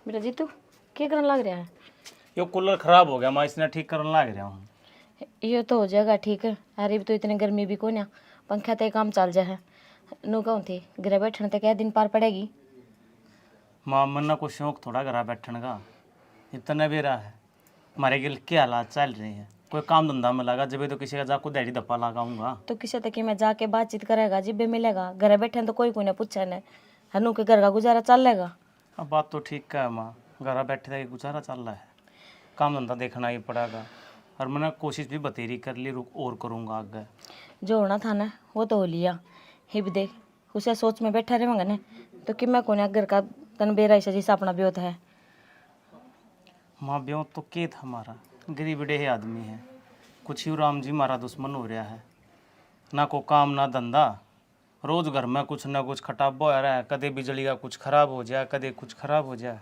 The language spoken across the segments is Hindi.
बेटा जीतू क्या करने लग रहा है? ये कूलर खराब हो गया, मैं इसने ठीक करने लग रहा हूँ। ये तो हो जाएगा ठीक है। अरे तो इतनी गर्मी भी को ना, पंखा ते काम चल जाए। नो कहूँ थी घर बैठने तक क्या दिन पार पड़ेगी। माँ मन्ना को शौक थोड़ा घर बैठने का, इतना भी रहा है। हमारे गिल के हालात चल रहे हैं, कोई काम धंधा में लगा जब तो किसी का जाको देड़ी धप्पा लगाऊंगा। तो किसी तक मैं जाके बातचीत करेगा जिब्बे मिलेगा, घर बैठे तो कोई ना पूछे न हनु के घर का गुजारा चल लेगा। अब बात तो ठीक है माँ, घर बैठे तक गुजारा चल रहा है, काम धंधा देखना ही पड़ेगा। और मैंने कोशिश भी बतेरी कर ली, रुक और करूँगा आगे। जो होना था ना वो तो हो लिया। ही भी देख उसे सोच में बैठा रहेगा न तो कि मैं कौन घर का तन बेरा ऐसा जैसा अपना ब्योत है। माँ ब्यों तो के था हमारा, गरीब बड़े आदमी है, कुछ ही राम जी हमारा दुश्मन हो रहा है। ना को काम ना धंधा, रोज घर में कुछ ना कुछ खटाबा हो रहा है। कदे बिजली का कुछ खराब हो जाए, कदे कुछ खराब हो जाए।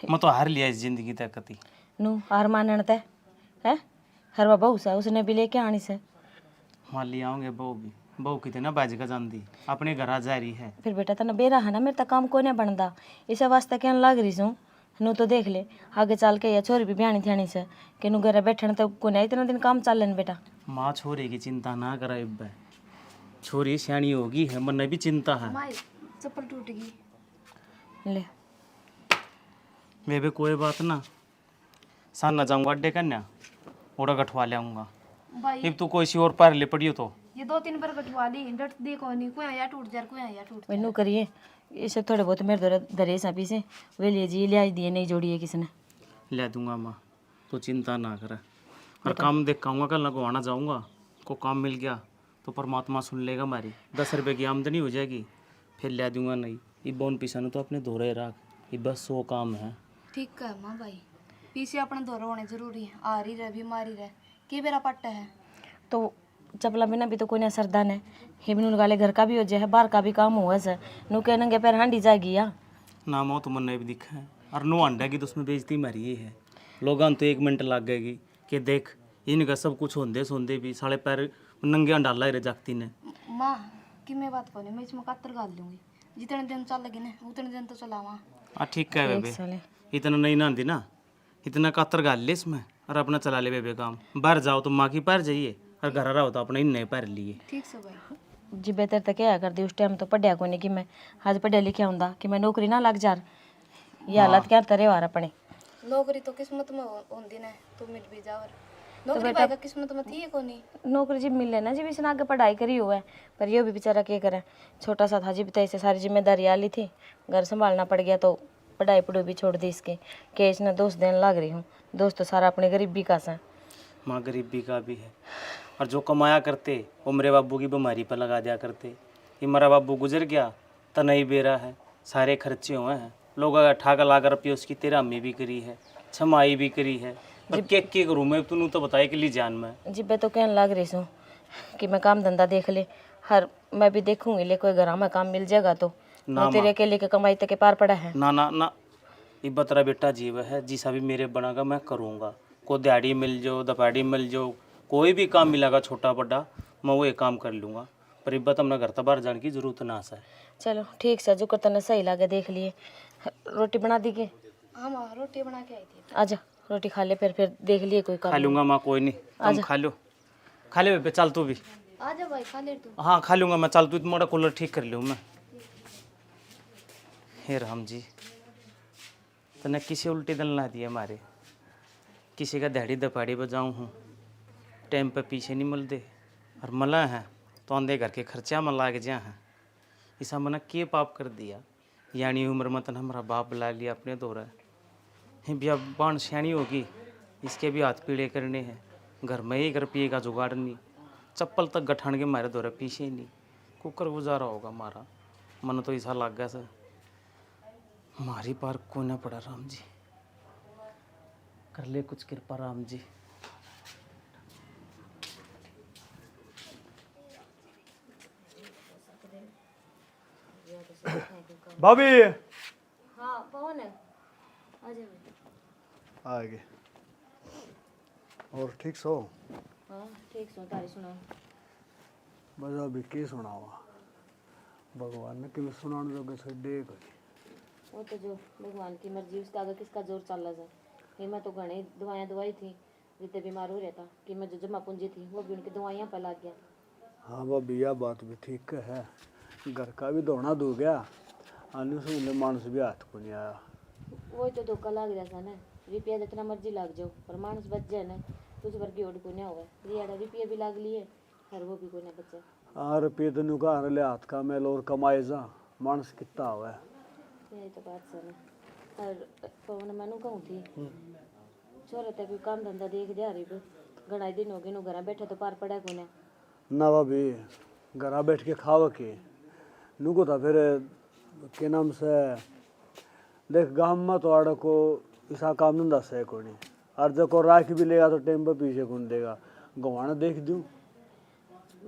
मैं तो हार लिया इस जिंदगी तक कति। नू हार मानने तय है हर बाबा उसा उसने भी लेके आनी से। मान लिया आऊँगे बहू भी, बहू कितने ना बाज का जानती अपने घर आ जा रही है। फिर बेटा तना बेरा है ना, मेरे तक काम को नहीं बनता, इसे वास्ते क्या लग रही हूँ। नू तो देख ले आगे चल के या छोरी भी ब्याणी थी से कि नू घर बैठने तो को नहीं इतना दिन काम चल लेन बेटा। माँ छोरी की चिंता ना करा इब्बे, छोरी सियाणी होगी है, मन भी चिंता है। चप्पल टूट गई ले। मैं भी कोई बात ना, सान ना जाऊँगा अड्डे करना, ओड़ा गठवा ले आऊँगा। अब तू कोई सी और पैर ले पड़ी हो तो ये 2-3 बार कटवा ली, डट देखो नहीं कोई आया टूट जा, कोई आया टूट। मैनू करिए इसे थोड़े बहुत मेरे दर दरे सा पीसे वे लिए जी लिया दिए नहीं जोड़ी है किसने। ले दूंगा माँ, तो चिंता ना कर। और काम देख आऊँगा, कल लगवाना जाऊँगा, को काम मिल गया तो परमात्मा सुन लेगा। हमारी 10 रुपये की आमदनी हो जाएगी, फिर ले दूंगा। नहीं ये बोन पिसानु तो अपने धोरे रख, ये बस 100 काम है। ठीक है माँ भाई, पीछे अपना दौरा होने जरूरी है। आ रही रह बीमारी रह की बेरा पट्टा है तो चपला बिना भी तो कोई ना सरदान है। हिमनू लगा ले घर का भी हो जाए बाहर का भी काम हुआ सर नू कह नंगे पैर हांडी जाएगी या ना मो तो मन भी दिखा है। और नो अंडा की तो उसमें बेइज्जती मारी ये है, लोगों तो 1 मिनट लग गएगी कि देख इनका सब कुछ होंदे सोंदे भी साले पैर नंगे अंडाला ही रह जाती ने। माँ कि मैं बात करूँ, मैं इसमें कत्तर गाल दूंगी। जितने दिन चल लगे ना उतने दिन तो चला वहाँ। हाँ ठीक है बेबे, साले इतना नहीं ना आंदी ना, इतना कातर गाल ले इसमें और अपना चला ले बेबे काम। बाहर जाओ तो माँ की पैर जाइए और घर रहो तो अपने नए पैर लिए। ठीक से भाई जी बेहतर तक क्या कर दी उस टाइम तो पढ़िया को नहीं कि मैं आज पढ़िया लिखा हूँ कि मैं नौकरी ना लग जा। ये हालत क्या तरे वार अपने नौकरी तो किस्मत में होंदी ना, तो मिल भी जावर। नौकरी पाएगा किस्मत में थी को नहीं। नौकरी जी मिल लेना जी भी इसने आगे पढ़ाई करी हुआ है पर ये भी बेचारा क्या करे, छोटा सा था जी भी ऐसे सारी जिम्मेदारी आ ली थी, घर संभालना पड़ गया तो पढ़ाई पढ़ाई भी छोड़ दी इसके कि इसने दोस्त देने लग रही हूँ। दोस्त तो सारा अपने गरीबी का सा। माँ गरीबी का भी है, और जो कमाया करते वो मेरे बाबू की बीमारी पर लगा दिया करते। ये मेरा बाबू गुजर गया तो नहीं बेरा है, सारे खर्चे हुए हैं। लोग अगर ठाका ला कर रुपये उसकी 13 अम्मी भी करी है, छमाई भी करी है। पर के करूँ मैं, तूने तो बताया कि ली जान में जी मैं तो कहने लग रही हूँ कि मैं काम धंधा देख ले, हर मैं भी देखूंगी ले कोई घर में काम मिल जाएगा तो ना तेरे अकेले के कमाई तक के पार पड़ा है। ना ना ना, ये बतरा बेटा जीव है, जिसा भी मेरे बनागा मैं करूँगा। को दिहाड़ी मिल जाओ दोपहरी मिल जाओ, कोई भी काम मिलेगा छोटा बड़ा मैं वो एक काम कर लूँगा। पर इब्बत अपना घर तो बाहर जाने की जरूरत ना है। चलो ठीक से जो कर तने सही लगे देख लिए। रोटी बना दी के? हाँ माँ रोटी बना के आई थी। आजा रोटी खा ले फिर देख लिए कोई खा काम। लूँगा माँ, कोई नहीं, तुम खा ले बेबे, चल तू भी। आ जा भाई खा ले तू। हाँ खा लूँगा मैं, चल तू मोड़ा कूलर ठीक कर लूँ मैं। हे राम जी, तने किसी उल्टी दल ना दिया मारे, किसी का दिहाड़ी दपाड़ी बजाऊँ हूँ, टाइम पे पीछे नहीं मिलते और मला है तो आंधे घर के खर्चा में लाग जा हैं। ऐसा मना के पाप कर दिया, यानी उम्र में तन हमारा बाप बुला लिया अपने दौरा है। बिया बाण सियाणी होगी, इसके भी हाथ पीड़े करने हैं। घर में 1 रुपये का जुगाड़ नहीं, चप्पल तक गठान के मारे दौरे पीछे नहीं, कुकर गुजारा होगा मारा। मन तो ऐसा लग गया सर मारी पार को ना पड़ा। राम जी कर ले कुछ कृपा राम जी। भाभी हाँ कौन है? आ गए और ठीक सो? हाँ ठीक सो तारी सुना बस अभी के सुनावा, भगवान ने कि सुनाने जोगे छे दे गई। वो तो जो भगवान की मर्जी, उसका आगे किसका जोर चल रहा है। ये मैं तो घनी दवाइयाँ दवाई थी, जितने बीमार हो रहता कि मैं जो जमा पूंजी थी वो भी उनकी दवाइयाँ पर लग गया। हाँ भाभी यह बात भी ठीक है, घर का भी धोना धो गया, आने से उन्हें मानस भी हाथ को नहीं आया। वही तो धोखा लग रहा था ना, रुपया जितना मर्जी लाग जाओ पर मानस बच जाए ना, तुझ वर्गी ओड को नहीं हुआ रियाड़ा रुपये भी लाग लिए और वो भी कोई ना बचे। हाँ रुपये तो नुका ले हाथ का मैल और कमाए जा, मानस कितना हुआ है। यही तो बात सर है। और पवन मैनू कहूँ थी छोरे तक कोई काम धंधा देख दिया रही घना दिन हो गए नु घर बैठे तो पार पड़ा को ना भाभी घर बैठ के खाव के नुको था फिर के नाम से देख गाँव में तो आड़ को ऐसा काम धंधा से को नहीं, और जो को राख भी लेगा तो टाइम पर पीछे कौन देगा, गवाना देख दूँ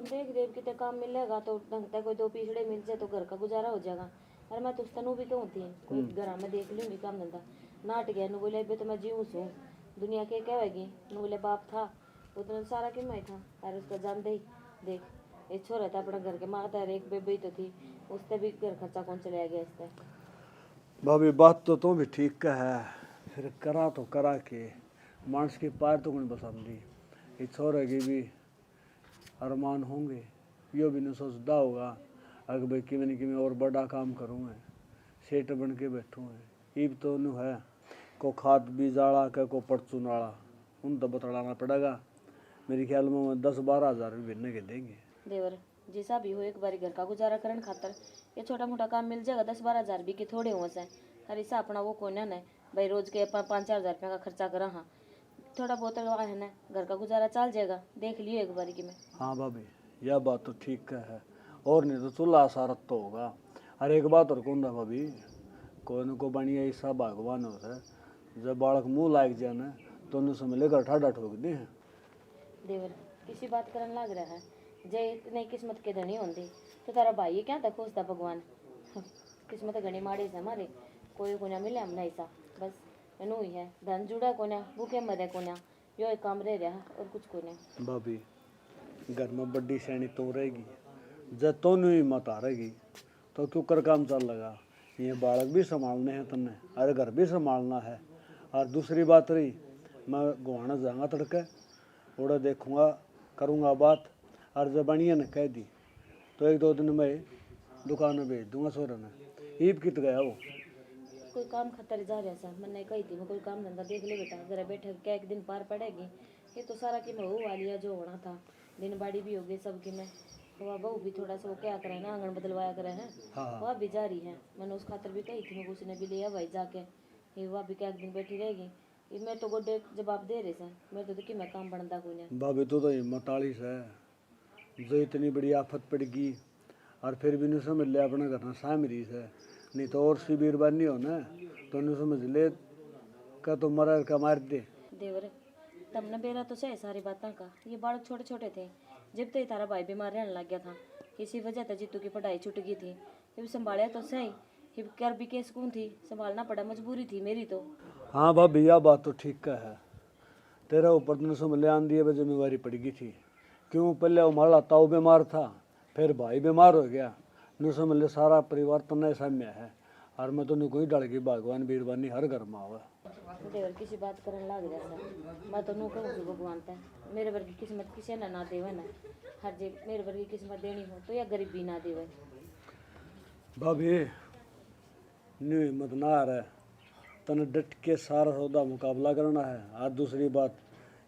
देख देख कितने काम मिलेगा तो ढंग तक कोई दो पिछड़े मिल जाए तो घर का गुजारा हो जाएगा। और मैं तो तनु भी कहूँ थी कोई घर में देख लूँगी काम धंधा नाट गया नु बोले अभी तो मैं जीऊँ सू दुनिया के कहेगी नु बोले बाप था वो तो सारा कि मैं था और उसका जान दे देख ये छोरा था अपना घर के मारता है, एक बेबी तो थी उससे भी घर खर्चा कौन चलाया गया इससे। भाभी बात तो तुम भी ठीक का है, फिर करा तो करा के मानस की पार तो कौन पसंदी, ये छोरे की भी अरमान होंगे, यो भी न सोचता होगा अगर भाई कि मैं और बड़ा काम करूँगा, सेठ बन के बैठूँगा, ये भी तो नु है को खाद बीज आड़ा के को परचून आड़ा उन तो बतलाना पड़ेगा। मेरे ख्याल में 10-12 हज़ार भी भिन्न के देंगे। देवर जैसा भी हो एक बार घर का गुजारा करन खातर ये छोटा मोटा काम मिल जाएगा, 10-12 हज़ार भी के थोड़े हुए से हर ऐसा अपना वो कोई ना भाई रोज के 5-4 हज़ार रुपया का खर्चा करा। हाँ थोड़ा बहुत है ना घर का गुजारा चल जाएगा, देख लियो एक बार की मैं। हाँ भाभी यह बात तो ठीक है, और नहीं तो चूल्हा सारत तो होगा। अरे एक बात और कौन था भाभी, कोई न को बढ़िया ऐसा भगवान होता है जब बालक मुँह लाग जाए ना तो उन्हें समझ लेकर ठाडा ठोक दे। देवर किसी बात करन लग रहा है, जय इतनी किस्मत के धनी होती तो तारा भाई ये क्या था खोजता भगवान। किस्मत घनी माड़ी से हमारे कोई को ना मिले हम ऐसा बस नू ही है, धन जुड़ा को ना भूखे मरे को ना यो एक काम रह रहा और कुछ को नहीं। भाभी घर में बड़ी सैनी तो रहेगी, जब तो नहीं मत आ रहेगी तो क्यों कर काम चल लगा, ये बालक भी संभालने हैं तुमने, अरे घर भी संभालना है। और दूसरी बात रही मैं गुहाना जाऊँगा तड़के थोड़ा देखूँगा करूँगा बात, और जब बढ़िया ने कह दी तो 1-2 दिन में दुकान में भेज दूँगा सोरे ने। ईद कित गया वो कोई काम खतर जा रहा था मैंने कही थी मैं कोई काम धंधा देख ले बेटा, जरा बैठे क्या एक दिन पार पड़ेगी। ये तो सारा कि मैं हो वालिया जो होना था, दिन बाड़ी भी हो गई सबकी में, वह बहू भी थोड़ा सा वो क्या करे ना आंगन बदलवाया करे हैं। हाँ। वह भी जा रही है, मैंने उस खातर भी कही थी मैं उसने भी लिया भाई जाके, ये वह भी क्या एक दिन बैठी रहेगी। ये मैं तो गोडे जवाब दे रहे थे मैं तो कि मैं काम बनता कोई नहीं। भाभी तो हिम्मत आली है, जो इतनी बड़ी आफत पड़ गई और फिर भी नहीं समझ ले अपना करना सामरी है, नहीं तो और सी बीरबानी हो ना तो नहीं समझ ले का तो मरा का मार दे। देवर तमने बेरा तो सही सारी बातों का, ये बालक छोटे छोटे थे जब तो तारा भाई बीमार रहने लग गया था, इसी वजह से जीतू की पढ़ाई छूट गई थी, जब संभाला तो सही हिब कर भी के सुकून थी, संभालना पड़ा मजबूरी थी मेरी तो। हाँ भाभी यह बात तो ठीक का है, तेरा ऊपर ने समझ ले आन दिए जिम्मेवारी पड़ गई थी, क्यों पहले हमारा ताऊ बीमार था फिर भाई बीमार हो गया, न समझ ले सारा परिवार तो नए सामने है, और मैं तो नहीं कोई डर गई भगवान बीरबानी हर घर में आवा। देवर किसी बात करने लग रहा था मैं तो नू कहूँ भगवान तय मेरे वर्गी किस्मत किसी ने ना देवे ना, हर जे मेरे वर्गी किस्मत देनी हो तो या गरीबी ना देवे। भाभी न्यू हिम्मत ना आ रहा है, तने डट के सारा सौदा मुकाबला करना है। और दूसरी बात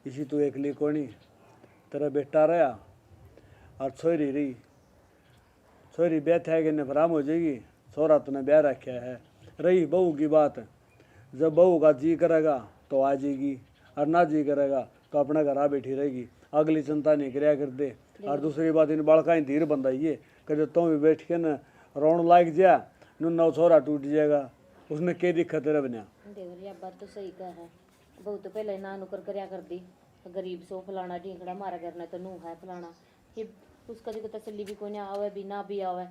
इसी तो एक लिए कोनी तेरा बेटा रहा और छोरी रही, छोरी ब्याह थे कि नफराम हो जाएगी, छोरा तूने ब्याह रखा है। रही बहू की बात, जब बहू का जी करेगा तो आ जाएगी और ना जी करेगा तो अपने घर आ बैठी रहेगी, अगली चिंता नहीं कराया कर दे। और दूसरी बात इन बालका धीर बंधाइए कि जो तुम भी बैठ के न रोन लाग जा नौ छोरा टूट जाएगा, उसमें क्या दिक्कत है बनिया। देवर यह बात तो सही कहा है, बहुत तो पहले ना नुकर करया कर दी, गरीब सो फलाना ढींकड़ा मारा करना तो नू है फलाना, ये उसका जो तसल्ली भी कोई नहीं आवे भी ना भी आवे,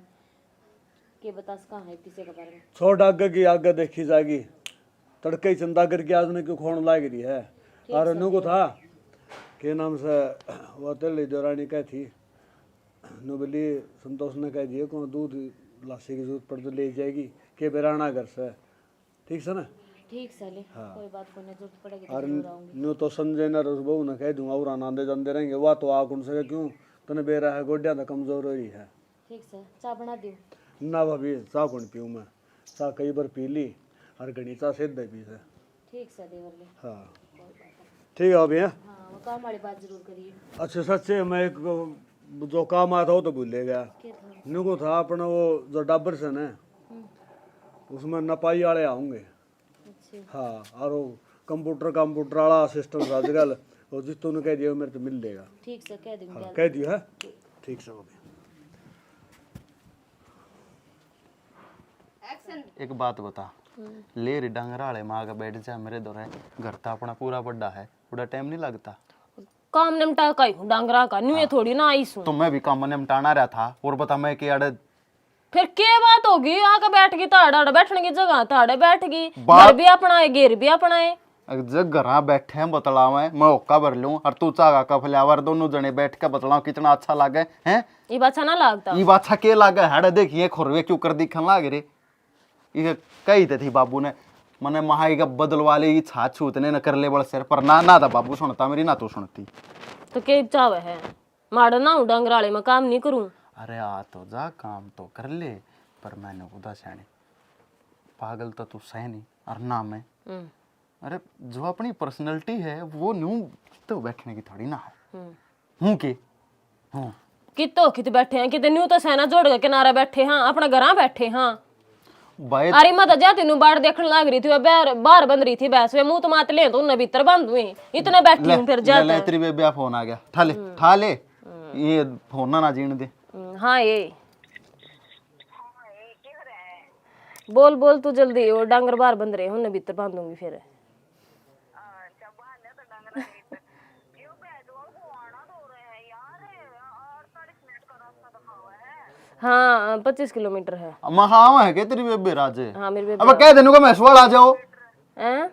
के बता कहाँ है किसी के बारे में। छोड़ आगे की आगे देखी जाएगी, तड़के ही चिंता करके आज ने क्यों खोन लाग रही है। और नू को था के नाम से वो तेली देवरानी कह थी नु बोली संतोष ने कह दिया को दूध लाशी की जरूरत पड़ तो ले जाएगी के बेराना घर से, ठीक से ना। ठीक साले कोई बात को नहीं, जरूरत पड़ेगी तो और जरूर आऊंगी। न्यू तो संजय न उस बहू ने कह दूंगा और आनंदे जानते रहेंगे वह तो आ कौन सके क्यों तने बेरा है गोड्या तो कमजोर हो रही है। ठीक से चाय बना दियो। ना भाभी चाह कौन पीऊँ मैं, चाह कई बार पी ली और घनी चाह सिद्ध है पी से। ठीक से देवरले। हाँ ठीक है भाभी। हाँ हाँ वो काम वाली बात जरूर करिए। अच्छे सच्चे मैं एक जो काम आया था वो तो भूल गया। क्या था? न्यू को था अपना वो जो डाबर से न उसमें नपाई वाले आऊँगे। अच्छा हाँ और वो कंप्यूटर वाला सिस्टम आजकल वो जिस तूने कह दिया वो मेरे तो मिल लेगा। ठीक से कह दूंगी। हाँ कह दिया है ठीक से भाभी। एक बात बता, ले रे डंगरा वाले माँ का बैठ जा मेरे दौरे घर तो अपना पूरा बड़ा है, पूरा टाइम नहीं लगता। काम निमटा का ही हूँ डांगरा का, न्यू थोड़ी ना आई सू। तो मैं भी काम निपटाना रहा था और बता मैं कि अड़े फिर क्या बात होगी, आके बैठ गई ताड़ा बैठने की जगह ताड़े बैठ गई, बात- घर भी अपना है घेर भी अपना है। जब घर बैठे हैं बतलाव मैं ओका भर लूं और तू चागा का फ्लेवर दोनों जने बैठ के बतलाओ कितना अच्छा लागे हैं। ये बात अच्छा ना लगता। ये बात अच्छा के लागे है देखिए खुरवे क्यों कर दिखन लागे रे। ये कही थी बाबू ने मने महाई का बदलवा ले छाछ छूतने न कर ले बड़ सिर पर ना था बाबू सुनता मेरी ना तू सुनती। तो के चावे है माड़ा ना हूँ डंगराले में काम नहीं करूँ। अरे आ तो जा काम तो कर ले पर मैंने उदा सैनी पागल तो तू सह नहीं और ना मैं। अरे जो अपनी पर्सनैलिटी है वो न्यू तो बैठने की थोड़ी ना है। हूँ के हूँ कित बैठे हैं कित न्यू तो सेना जोड़ के किनारा बैठे हाँ अपना घर बैठे हाँ। भाई अरे मैं तो जाती हूँ बाहर देखने लग रही थी बाहर बंद रही थी बस वे मुंह तो मात ले तो उन्हें भीतर बंद हुई इतने बैठी हूँ फिर जाता तेरी बेबे फोन आ गया ठा ले ये फोन ना जीण दे। हाँ ये बोल तू जल्दी वो डांगर बाहर बंद रहे उन्हें भीतर बंद दूंगी फिर। हाँ 25 किलोमीटर है। हाँ है क्या तेरी बेबे राजे। हाँ मेरी बेबी। अब कह देनु का मैसवाल आ जाओ। हैं?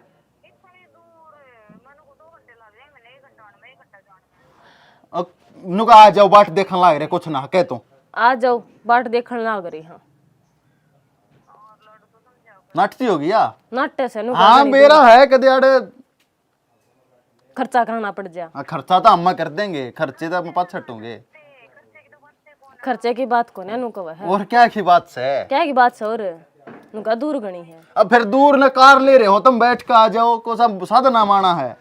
नुका आ जाओ बाट देखन लाग रे कुछ ना कह तू आ जाओ बाट देखने लग रही हाँ। नाटती होगी या नाट्य से नु हाँ मेरा है कदे आड़े खर्चा कराना पड़ जा। खर्चा तो अम्मा कर देंगे खर्चे तो हम पास छटूंगे। खर्चे की बात को नु कवा है और क्या की बात से क्या की बात से और नुका दूर गणी है। अब फिर दूर न कार ले रहे हो तुम बैठ के आ जाओ को सब साधना माना है।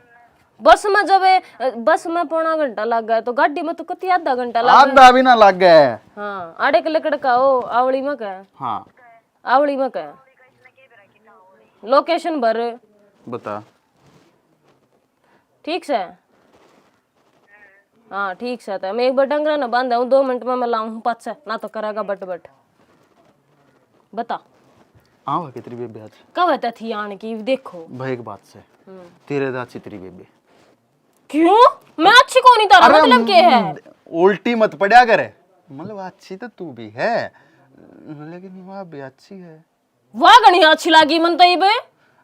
बस में जब बस में पौना घंटा लग गया तो गाड़ी में तो कति आधा घंटा लग आधा भी ना लग गए। हाँ आड़े के लकड़ का ओ आवड़ी में का हाँ आवड़ी में का लोकेशन भर बता ठीक से। हाँ ठीक से मैं एक बार डंगरा ना बांधा हूँ 2 मिनट में मैं लाऊं पाँच से ना तो करेगा बट बता आओ है तेरी बेबे आज कब आता थी आने की देखो भाई एक बात से तेरे दाची तेरी बेबे क्यों मैं अच्छी कौन नहीं तारा मतलब क्या है उल्टी मत पड़ा करे मतलब अच्छी तो तू भी है लेकिन वह भी अच्छी है। वाह गणी अच्छी लगी मन तो ये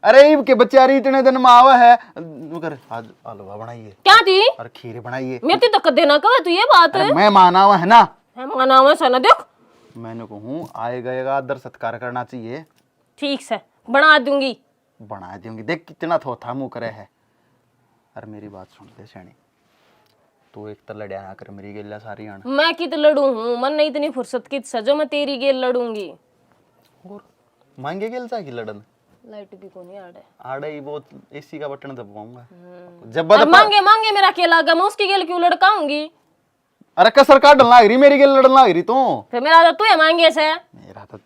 अरे इब के बेचारी इतने दिन में आवा है कर आज हलवा बनाइए क्या थी और खीर बनाइए मेरी तो कदे ना कहे तू ये बात है मैं माना हुआ है ना है माना हुआ सना देख मैंने कहूँ आए गएगा आदर सत्कार करना चाहिए। ठीक से बना दूंगी बना दूंगी देख कितना थोथा मुँह करे है। अरे मेरी बात सुन ले सैनी तू एक तो लड़या ना कर मेरी गेला सारी आना मैं कित लड़ू हूँ मन नहीं इतनी फुर्सत कित सजो मैं तेरी गेल लड़ूंगी। और मांगे गेल की लड़न लाइट भी कोनी आड़े आड़े ही वो एसी का बटन दबाऊंगा जब और मांगे मेरा क्या लागा मैं उसकी गेल क्यों लड़काऊंगी। अरे कसर काटन लाग रही मेरी गेल लड़न लाग रही तू फिर मेरा तो तू है मांगे से मेरा तो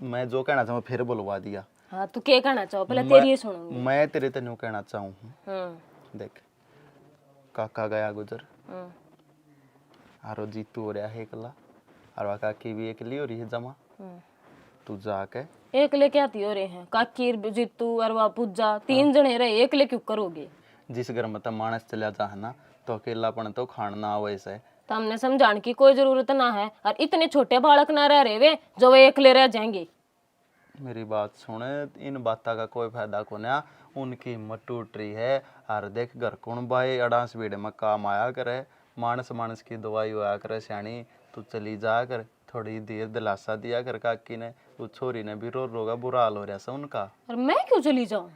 मैं जो कहना चाहूँ फिर बुलवा दिया। हाँ तू क्या कहना चाहो पहले तेरी ही सुनूंगी। मैं तेरे तेनू कहना चाहूँ देख काका गया गुजर आरो जीतू हो रहा है एकला और वह काकी भी एकली हो रही है जमा तू जाके एक लेके आती हो रहे हैं काकी जीतू और वह पूजा 3 जने रहे एक ले क्यों करोगे। जिस घर में तो मानस चला जा है ना तो अकेलापन तो खाना आवे से तो हमने समझाने की कोई जरूरत ना है और इतने छोटे बालक ना रह रहे वे जो वे एकले रह जाएंगे। मेरी बात सुने इन बातों का कोई फायदा को ना उनकी हिम्मत टूट रही है और देख घर कौन भाई अड़ांस भीड़ में काम आया करे मानस की दवाई होया करे सियाणी तू चली जा कर थोड़ी देर दिलासा दिया कर काकी ने वो छोरी ने भी रो रोगा बुरा हाल हो रहा सा उनका। और मैं क्यों चली जाऊं?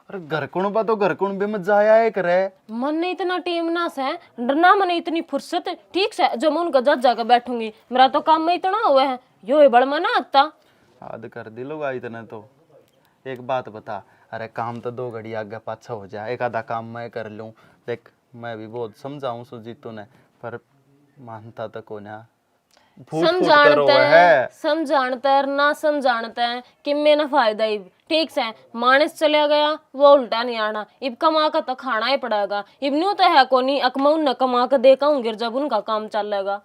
अरे घर कुण बा तो घर कुण भी मत जाया है करे। मन ने इतना टेम ना से डरना, मन इतनी फुर्सत ठीक से जब मैं उनका जज जाकर बैठूंगी। मेरा तो काम में इतना हुआ है, यो है बड़ मना आता। आद कर दी लोग इतने तो। एक बात बता, अरे काम तो 2 घड़ी आगे पाछा हो जाए, एक आधा काम मैं कर लूं। देख मैं भी बहुत समझाऊं सुजीतू ने, पर मानता तो को ना। समझानता है ना समझानता है कि में ना फायदा ही ठीक से। मानस चला गया वो उल्टा नहीं आना, इब कमा का तो खाना ही पड़ेगा। इब न्यू तो है को नहीं अकमाऊ न कमा कर देखा हूँ जब उनका काम चलेगा।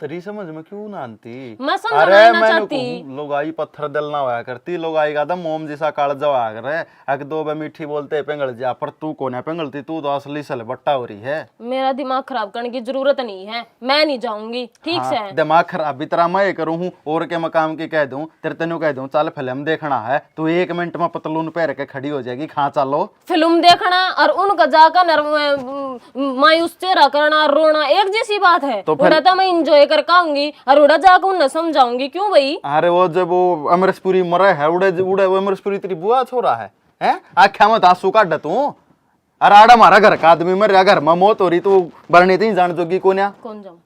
तेरी समझ में क्यों ना आती? मैं समझाना ना चाहती। लोगाई पत्थर दिल ना होया करती, लोगाई का मोम जैसा काल जवा करे। अग 2 बे मीठी बोलते पिंगल जा, पर तू को ना पिंगलती, तू तो असली सलबट्टा हो रही है। मेरा दिमाग खराब करने की जरूरत नहीं है, मैं नहीं जाऊंगी ठीक से। दिमाग खराब भी तरह मैं करूँ हूँ और के मकाम की कह दूं, तेरे तेनू कह दूं चल फिल्म देखना है, तू 1 मिनट में पतलून पहन के खड़ी हो जाएगी, खा चलो फिल्म देखना और उनका जाकर मायूस चेहरा करना रोना एक जैसी बात है। तो उड़ा तो मैं इंजॉय कर आऊंगी और उड़ा जाकर उन्हें समझाऊंगी। क्यों भाई? अरे वो जब वो अमरसपुरी मरे है उड़े उड़े, वो अमरसपुरी तेरी बुआ छोरा है आख्या मत आंसू काट तू। अरे आड़ा हमारा घर का आदमी मर रहा, घर में मौत हो रही, तू बरनी थी जान जोगी कोन्या। कौन जाऊं?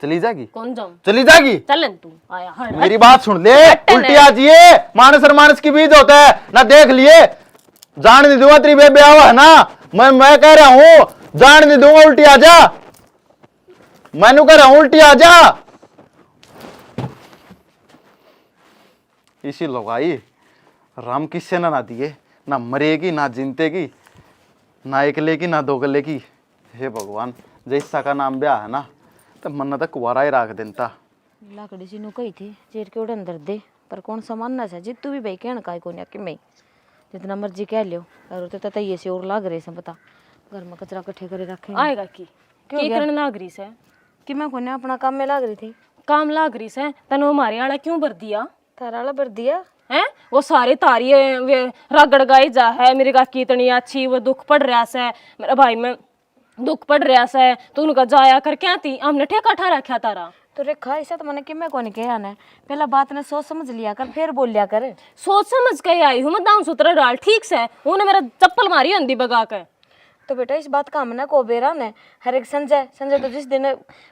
चली जागी? कौन जाऊं? चली जागी? चल तू आया हट। मेरी बात सुन ले, उल्टी आ जिए, मानस और मानस की बीज होता है ना, देख लिए जान नहीं दूंगा तेरी बेबे आवा है ना। मैं कह रहा हूँ जान नहीं दूंगा, उल्टी आ जा, मैनू कह रहा हूं उल्टी आ जा। इसी लगाई राम किससे ना दिए, ना मरेगी ना जिंतेगी, ना एक लेगी ना 2 गले की। हे भगवान, जैसा का नाम ब्याह है ना तो मन तक कुआरा ही राख देता। लाकड़ी सी नु कही थी चेर के उड़े अंदर दे, पर कौन सामान से जितू भी भाई कहना का कोन्या कि मैं जितना मर्जी कह लियो, और तो तय ये से और लाग रहे से बता घर में कचरा इकट्ठे करे रखे आएगा की करने नागरी से कि मैं कोन्या अपना काम में लाग रही थी। काम लाग रही से तनु हमारे आला क्यों भर दिया थारा वाला भर दिया है? वो सारे तारी रगड़ गाई जा है मेरी काकी इतनी अच्छी, वो दुख पड़ रहा से मेरा भाई में दुख पड़ रहा से, तो उनका जाया कर क्या थी हमने ठेका ठा रखा तारा। तो रेखा ऐसा तो मैंने कि मैं कौन कहा ना, पहला बात ने सोच समझ लिया कर फिर बोल लिया कर। सोच समझ के आई हूँ मैं, दाम सूत्र डाल ठीक से। उन्हें मेरा चप्पल मारी अंधी बगा के। तो बेटा इस बात का हमने को बेरा ने हर एक संजय तो जिस दिन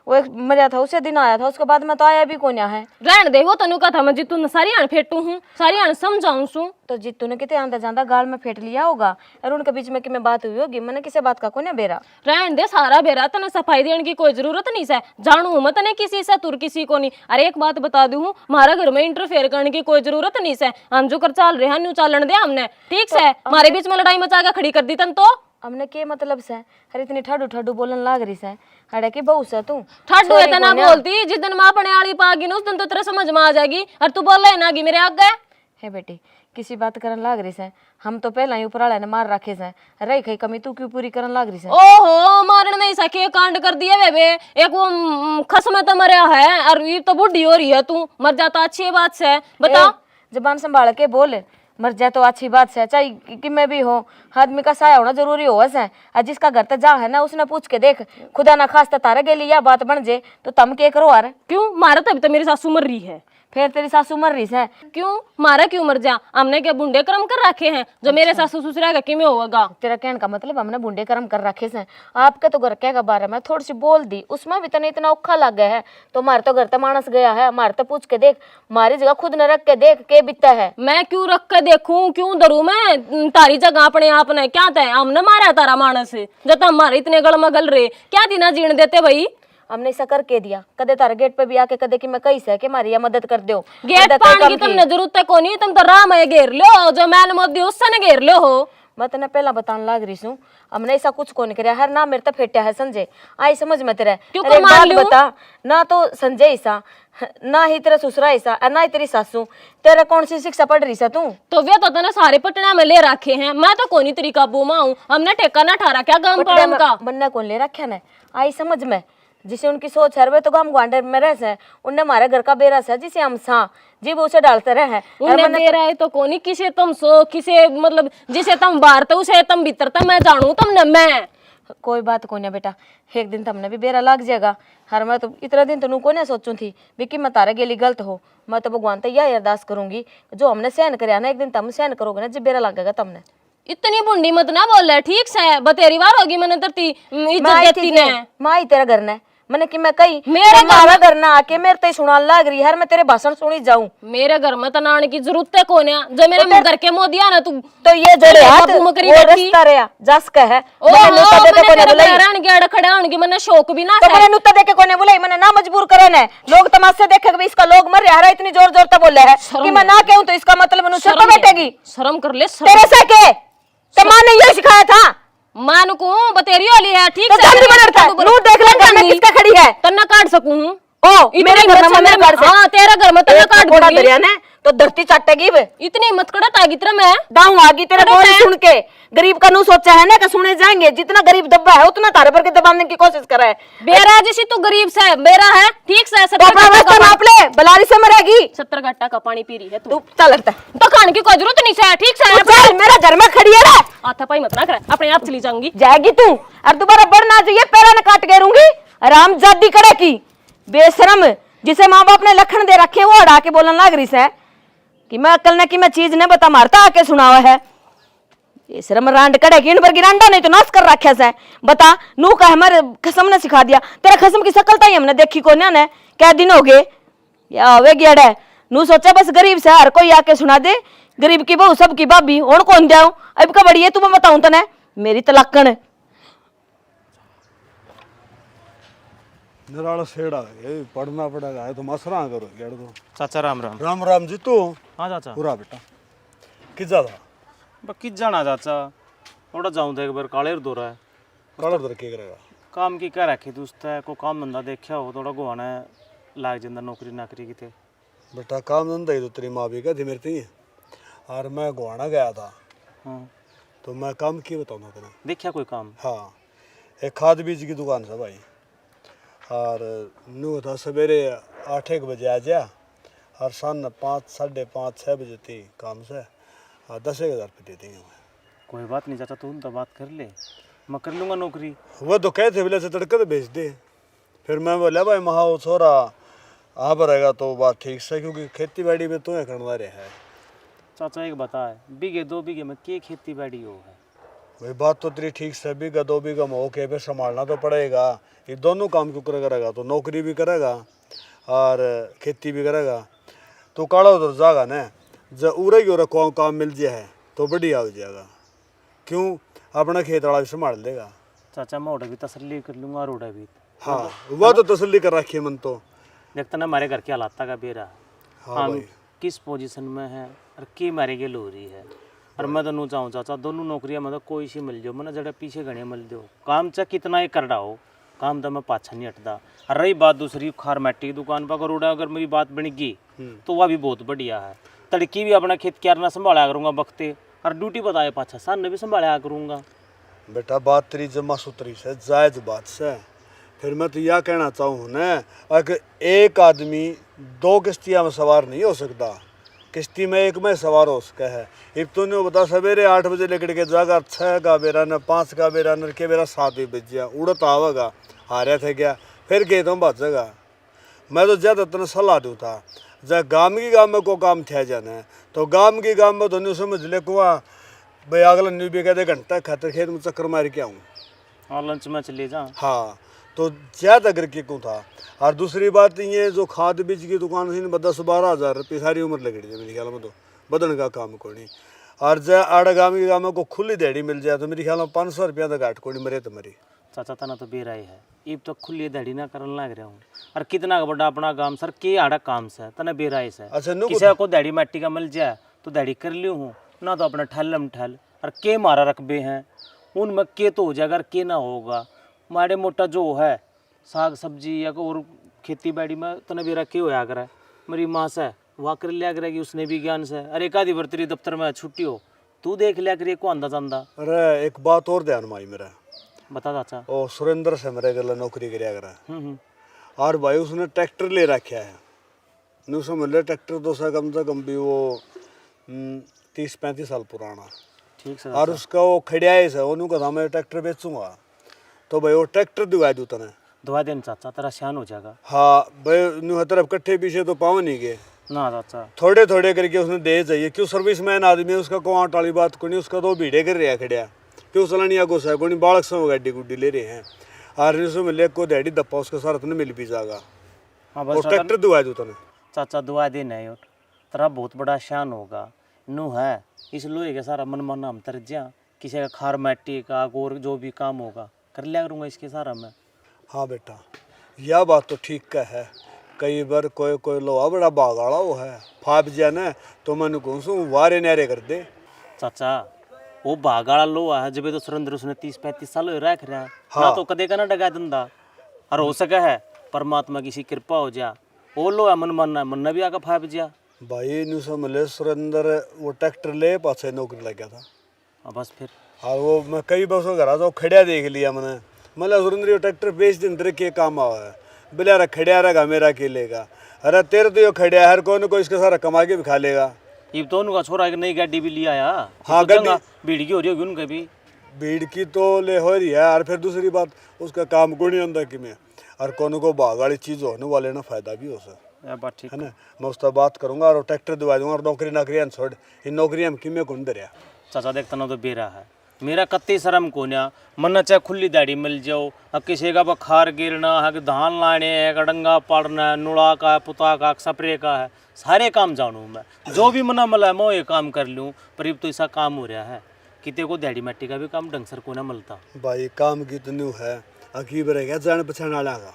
वो एक मरा था उसे दिन आया था, उसके बाद में तो आया भी कोन्या है। रहन दे, वो तनु का था मैं जितू सारी आन फेटू हूँ, सारी आन समझाऊं सू। तो जितू ने कितने आंदा जांदा गाल में फेट लिया होगा और उनके बीच में कि मैं बात हुई होगी, मैंने किसी बात का कोन्या बेरा। रहन दे सारा बेरा, तने सफाई देने की कोई जरूरत नहीं है। जानू मैं तने किसी से तुर किसी को नहीं। अरे एक बात बता दूं, हमारा घर में इंटरफेयर करने की कोई जरूरत नहीं है। हम जो कर चल रहे हैं न्यू चालन दे हमने ठीक है। हमारे बीच में लड़ाई मचा के खड़ी कर दी तन तो हमने के मतलब से हर इतनी ठाडू ठाडू बोलन लाग रही से हड़े की बहू से तू ठाडू इतना बोलती, जिस दिन मां अपने आली पागी ना उस दिन तो तेरे समझ में आ जाएगी। और तू बोल रही ना कि मेरे आगे है बेटी किसी बात करन लाग रही से, हम तो पहला ही ऊपर ने मार रखे से, रही खई कमी तू क्यों पूरी करन लाग रही से। ओहो मारन नहीं सके कांड कर दिया बेबे। एक वो खस में तो मरया है और ये तो बुढ़ी हो रही है, तू मर जाता अच्छी बात से बता। जबान संभाल के बोल, मर जाए तो अच्छी बात से, चाहे कि मैं भी हो आदमी का साया होना जरूरी हो वैसे। जिसका घर तो जा है ना उसने पूछ के देख, खुदा ना खास्ता तारे के लिए बात बन जे तो तम के करो यार। क्यों मारा? तभी तो मेरी सासू मर रही है। फिर तेरी सासू मर रही है क्यों मारा? क्यों मर जा? हमने क्या बुंडे कर्म कर रखे हैं जो मेरे सासू ससुरा का कि में होगा? तेरा कहने का मतलब हमने बुंडे कर्म कर रखे हैं। आपके तो घर के बारे में थोड़ी सी बोल दी, उसमें भी तने इतना औखा लग गया है। तो हमारे तो घर तो मानस गया है, हमारे तो पूछ के देख, हमारी जगह खुद न रख के देख के बीता है। मैं क्यों रख के देखूं? क्यों धरू मैं तारी जगह अपने आप ने? क्या तय हमने मारा तारा मानस जब हमारे इतने गलमगल रहे, क्या दिना जीण देते भाई? हमने ऐसा करके दिया, कदे तारे गेट पे भी आके कदे कि मैं कही से कि हमारी मदद कर दो। गेट पाने की तुमने जरूरत को नहीं, तुम तो राम है घेर लो, जो मैन मोदी उससे ने घेर लो हो। मैं तेने पहला बताने लाग रही हूँ, हमने ऐसा कुछ को नहीं कराया। हर ना मेरे तो फेटा है संजय, आई समझ में तेरा। क्यों मान लूं? बता ना, तो संजय ऐसा ना ही तेरा ससुरा ऐसा ना ही तेरी सासू, तेरा कौन सी शिक्षा पढ़ रही सा तू? तो वे तो तने सारे पटना में ले रखे हैं, मैं तो कोनी तरीका काबू में हूँ। हमने ठेका ना ठहरा क्या गांव पड़न का? बनना कौन ले रखा ने? आई समझ में, जिसे उनकी सोच है वे तो गांव ग्वांडर में रह से, उनने हमारे घर का बेरा से जिसे हम सा जीव उसे डालते रहे हैं। उन्हें बेरा है तो कोनी किसे तुम सो किसे मतलब जिसे तुम बाहर तो उसे तुम भीतर तो मैं जानू तुमने मैं कोई बात को ना बेटा, एक दिन तुमने भी बेरा लग जाएगा। हर मैं तो इतना दिन तो को ना सोचूं थी भी कि मैं तारे गेली गलत हो। मैं तो भगवान से यह अरदास करूंगी जो हमने सहन कराया ना, एक दिन तुम सहन करोगे ना, जब बेरा लगेगा तुमने। इतनी बुंडी मत ना बोल रहा, ठीक से बतेरी बार होगी मैंने तरती इज्जत देती ने। माँ ही तेरा घर ने मैंने कि मैं कही मेरे मारा घर ना आके मेरे ते सुना लग रही है, मैं तेरे भाषण सुनी जाऊं। मेरे घर में तनाने की जरूरत है कौन है? जब मेरे घर के मुंह दिया ना तू तो ये जोड़े हाथ बाबू मकरी वो बैठी। रास्ता रहा जस का है। ओ हैरान गया खड़ा होने मैंने शौक भी ना तो मैंने नुत्ता देखे कोने बोले, मैंने ना मजबूर करे ने लोग तमाशे देखे भी इसका लोग मर रहा है, इतनी जोर जोर से बोले है कि मैं ना कहूं तो इसका मतलब मनु सर पे बैठेगी। शर्म कर ले तेरे से के तो मां ने ये सिखाया था। मान को बतेरी वाली है ठीक तो से जल्दी बनता है नू देख ले घर में किसका खड़ी है। तन्ना काट सकूं ओ मेरे घर में मेरे घर से हां तेरा घर में तन्ना काट थोड़ा दूंगी। दरिया ने तो धरती चाटेगी वे। इतनी मत कड़त आगी तेरा मैं दाऊ आगी तेरे बोल सुन के। गरीब का नू सोचा है ना कि सुने जाएंगे, जितना गरीब दबा है उतना तारे पर के दबाने की कोशिश करे है। बेरा जैसी तू गरीब से बेरा है ठीक से तो अपना रास्ता नाप ले, बलारी से मरेगी। 70 घट्टा का पानी पी रही है तू तू चल लगता तो खाने की कोई जरूरत नहीं है ठीक से। चल मेरा घर में खड़ी है रे। हाथा पाई मत ना कर, अपने आप चली जाऊंगी। जाएगी तू और दोबारा बढ़ना चाहिए, पैरा न काट के रहूंगी। आराम जादी करे की बेशरम, जिसे माँ बाप ने लखन दे रखे वो अड़ा के बोलने लग रही है कि मैं अकल ने की मैं चीज ने बता मारता आके सुनावा है। बेशरम रांड कड़े की इन पर गिरांडा नहीं तो नाश कर रखे से। बता नू का हमारे खसम ने सिखा दिया, तेरा खसम की शकलता ही हमने देखी को ने क्या दिन हो गए या होवे गेड़ा नू सोचा बस गरीब से हर कोई आके सुना दे, गरीब की बहू सबकी भाभी और कौन जाऊं अब का बड़ी है तू मैं बताऊं तने मेरी तलाकन। निराला सेड़ा है, पढ़ना पड़ेगा है तो मसरा करो गेड़ दो। चाचा राम राम। राम राम जी तू हाँ चाचा पूरा बेटा किजा था बस जाना चाचा थोड़ा जाऊँ तो एक बार काले दो रहा है काला दर के करेगा काम की क्या रखी दोस्त है को काम धंधा देखा हो थोड़ा गुआना लाग जिंदा नौकरी नाकरी की थे। बेटा काम धंधा ही तो तेरी माँ भी कहती मेरे थी और मैं गुआना गया था। हाँ तो मैं काम की बताऊँ तेरा। देखा कोई काम? हाँ एक खाद बीज की दुकान से भाई, और नू था सवेरे 8-1 बजे आ जा और शाम 5, 5:30, 6 बजे थी काम से और 10,000 रुपये देती हूँ। कोई बात नहीं चाचा, तुम तो बात कर ले, मैं कर लूँगा नौकरी। वो तो कहते बोले से तड़के तो भेज दे। फिर मैं बोला भाई महा वो छोरा आप रहेगा तो बात ठीक से, क्योंकि खेती बाड़ी में तुम्हें करना रहा है। चाचा एक बता है बीघे 2 बीघे में क्या खेती बाड़ी हो है? भाई बात तो तेरी ठीक से, बीघा 2 बीघा में होके फिर संभालना तो पड़ेगा। ये दोनों काम क्यों करेगा, तो नौकरी भी करेगा और खेती भी करेगा। तो काड़ा उधर जाएगा ना, जब उरे की उरे काम मिल जाए तो बढ़िया हो जाएगा। क्यों अपना खेत वाला भी संभाल लेगा। चाचा मैं ओडा भी तसल्ली कर लूँगा और ओडा भी। हाँ वह तो तसल्ली कर रखी है मन तो। देखता ना हमारे घर के हालात का बेरा हाँ हम भाई किस पोजीशन में है और की मारे गेल हो रही है। और मैं तो चाहूँ चाचा दोनों नौकरियाँ मतलब कोई सी मिल जाओ, मैंने जरा पीछे घड़िया मिल दो काम चाहे कितना ही कर डाओ काम तो मैं पाछा नहीं हटता। और रही बात दूसरी खार मैटी की दुकान पर करोड़ा अगर मेरी बात बन गई तो वह भी बहुत बढ़िया है। तड़की भी अपना खेत क्यारना संभाला करूँगा वक्ते और ड्यूटी बताए पाछा सान भी संभाला करूँगा। बेटा बात तेरी जमा सूत्री से जायज बात से। फिर मैं तो यह कहना चाहूँ ना, अगर एक आदमी 2 किश्तियाँ में सवार नहीं हो सकता, किश्ती में एक में सवार हो सका है। अब तूने बता सवेरे 8 बजे लेकर के जागा 6 का बेरा न 5 का बेरा न के बेरा 7 बज गया उड़त आवेगा हारे थे गया फिर गए तो बचेगा। मैं तो ज़्यादा तेने सलाह दूँ था जब गाँव की गाँव में को काम थे जाना तो गाँव की गाँव में दोनों समझ ले कुआ भाई अगला न्यू भी कहते घंटा खातर खेत में चक्कर मार के आऊँ और लंच में चले जा। हाँ तो ज़्यादा करके क्यों था। और दूसरी बात ये जो खाद बीज की दुकान थी 10-12 हज़ार रुपये सारी उम्र लग रही है मेरे ख्याल में, तो बदन का काम को नहीं। और जब आड़ा गाँव की गाँव को खुली दिहाड़ी मिल जाए तो मेरे ख्याल में 500 रुपया तक घाट कोड़ी मरे तो मरी। चाचा तना तो बेरा है इब तो खुली दिहाड़ी ना करने लग रहा हूँ और कितना का बड़ा अपना काम सर के आड़ा काम से तना बेरा से। अच्छा नु किसी को दिहाड़ी मिट्टी का मिल जाए तो दिहाड़ी कर लियो हूँ ना तो अपना ठल ठल और के मारा रकबे हैं उनमें के तो हो जाएगा के ना होगा। माड़े मोटा जो है साग सब्जी या और खेती बाड़ी में तना बेरा के होया करे मेरी माँ से वहाँ कर लिया करेगी उसने भी ज्ञान से। अरे एक आधी बार तेरी दफ्तर में छुट्टी हो तू देख लिया करिए को आंदा जांदा। अरे एक बात और ध्यान में आई मेरा, बता चाचा। ओ सुरेंद्र से मेरे गला नौकरी कराया करा और भाई उसने ट्रैक्टर ले रखा है। नु समझ ले ट्रैक्टर तो से कम भी वो 30-35 साल पुराना। ठीक से और उसका वो खड़िया है उन्होंने कहा मैं ट्रैक्टर बेचूंगा तो भाई वो ट्रैक्टर दिवा दूँ तने। दुआ देन चाचा, तेरा शान हो जाएगा। हाँ भाई न्यू तरफ कट्ठे पीछे तो पाव नहीं गए, ना चाचा थोड़े थोड़े करके उसने दे चाहिए। क्यों सर्विसमैन आदमी है, उसका को आट वाली बात को नहीं, उसका तो भीड़े कर रहा खड़िया। क्यों चलानिया को है कोई बालक से गाड़ी गुड्डी ले रहे हैं और मिले को डैडी दप्पा उसका सारा तने मिल भी जाएगा। हाँ और बस ट्रैक्टर दिवा दूँ तने। चाचा दुआ दे नहीं और तेरा बहुत बड़ा शान होगा। नू है इस लोहे के सारा मन माना हम तर जा, किसी का खार मट्टी का और जो भी काम होगा कर लिया करूँगा इसके सारा मैं। हाँ बेटा यह बात तो ठीक का है। कई बार कोई कोई लोहा बड़ा बागाड़ा वो है फाप जाए ना तो मैं कहूँ वारे नारे कर दे। चाचा वो भागाड़ा लोहा है जब तो सुरेंद्र उसने 30-35 साल हो रख रहा है। हाँ। ना तो कदे का ना डगा धंधा और हो सका है परमात्मा की कृपा हो जा वो लोहा मन मनना भी आका फाप जा। भाई न्यू समझ सुरेंद्र वो ट्रैक्टर ले पास नौकरी लग गया था। हाँ बस फिर हाँ वो मैं कई बार उसको घर खड़िया देख लिया मैंने, मतलब सुरेंद्र ये ट्रैक्टर बेच दिन तेरे के काम आवा है बिला खड़िया रहेगा मेरा के लेगा। अरे तेरे तो ये खड़िया हर कोई न कोई इसके सारा कमा के भी खा लेगा। ये तो उनका छोरा एक नई गाड़ी भी लिया आया। हाँ, तो गाड़ी- भीड़ की हो रही होगी उनके भी। भीड़ की तो ले हो रही है और फिर दूसरी बात उसका काम को नहीं होता कि मैं और कोनो को भाग वाली चीज़ होने वाले ना फायदा भी हो सके ये बात ठीक है ना। मैं उसका बात करूंगा और ट्रैक्टर दिवा दूंगा और नौकरी छोड़ इन नौकरी हम किमें कौन दरिया। चाचा देखता ना तो बेरा है मेरा कत्ती शर्म को ना मन्ना चाहे खुली दाढ़ी मिल जाओ अब किसी का बखार गिरना है कि धान लाने है कड़ंगा पड़ना है नुड़ा का है पुता का सपरे का है सारे काम जानूँ मैं जो भी मना मला मैं ये काम कर लूँ पर अब तो ऐसा काम हो रहा है किते को दाढ़ी मट्टी का भी काम ढंग से को ना मिलता। भाई काम की तो है अकीब रहेगा जान पछाण वाला का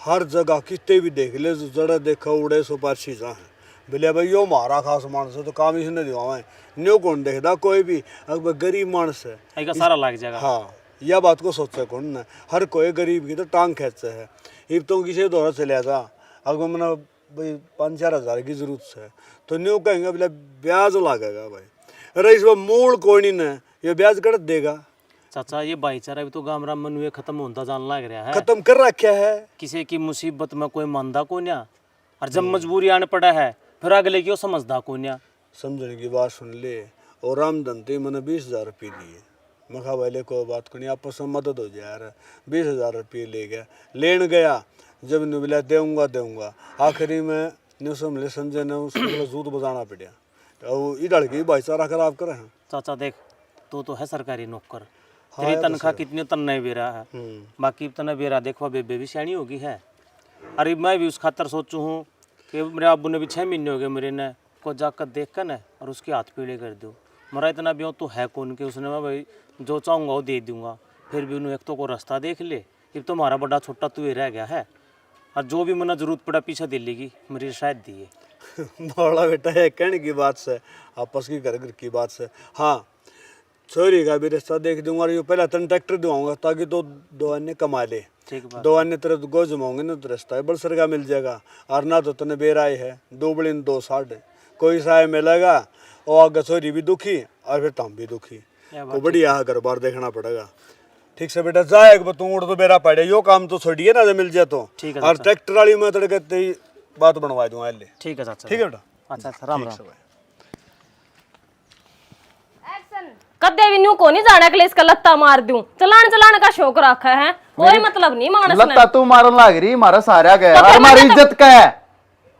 हर जगह कितने भी देख ले जड़ा देखो उड़े सो पार चीज़ा है बोले भाई यो मारा खास मानस है तो काम इसने दिवा न्यू कौन देखता कोई भी अगर गरीब मानस है ऐसा सारा लग जाएगा। हाँ यह बात को सोचे कौन ना हर कोई गरीब की तो टांग खींचते है। इब तो किसी दौरा चले था अगर मैंने भाई 5-4 हज़ार की जरूरत है तो न्यू कहेंगे बोले ब्याज लगेगा भाई। अरे इस मूल कोई नहीं ना ये ब्याज कट देगा। चाचा ये भाईचारा भी तो गाँव राम मनु खत्म होता जान लग रहा है। खत्म कर रखा है किसी की मुसीबत में कोई मानदा को न्या और जब मजबूरी आने पड़ा है फिर अगले की वो समझदा को न्या। समझने की बात सुन ले और रामधनते मैंने 20,000 रुपये दिए। मैं कहा भाई कोई बात को नहीं आपस में मदद हो जाए यार 20,000 रुपये ले गया लेन गया जब ने बोला दूंगा आखिरी में न्यू समझे संजय ने उसको जूत बजाना पड़ा तो ये लड़की भाईचारा खराब करे हैं। चाचा देख तो है सरकारी नौकर तेरी तनख्वाह कितनी तन्ने बेरा है बाकी तना बेरा देखो बेबे भी सियाणी होगी है। अरे मैं भी उस खातर सोचू हूँ कि मेरे अब्बू ने भी 6 महीने हो गए मेरे ने को जाकर देख कर न और उसके हाथ पीड़े कर दो मेरा इतना भी तो है कौन के उसने मैं भाई जो चाहूँगा वो दे दूँगा फिर भी उन्हें एक तो को रास्ता देख ले अब तो हमारा बड़ा छोटा तू ही रह गया है और जो भी मना जरूरत पड़ा पीछे दे लेगी मेरी शायद दिए। बड़ा बेटा है कहने की बात से आपस की घर की बात से। हाँ छोरी का भी रिश्ता देख दूंगा और ये पहले तन ट्रैक्टर दिवाऊंगा ताकि तो 2 अन्य कमा ले। ठीक बात 2 अन्य तेरे गो जमाओगे ना तो रिश्ता बड़सर का मिल जाएगा और ना तो तने बेराए है 2 बड़े 2 साढ़े कोई साय मिलेगा और आगे छोरी भी दुखी और फिर तुम भी दुखी को बढ़िया घर बार देखना पड़ेगा। ठीक से बेटा जाए तू उड़ तो बेरा पड़े यो काम तो छोड़िए ना जब मिल जाए तो ठीक है और ट्रैक्टर वाली मैं तेरे कहते ही बात बनवा दूंगा। ठीक है चाचा ठीक है बेटा। अच्छा राम राम। कदे भी न्यू को नहीं जाना के लिए इसका लत्ता मार दूं चलाने का शौक रखा है कोई मतलब नहीं मानस ने। लत्ता तू मारन लाग रही मारा सारा गया तो फिर हमारी मैंने तो- इज्जत का है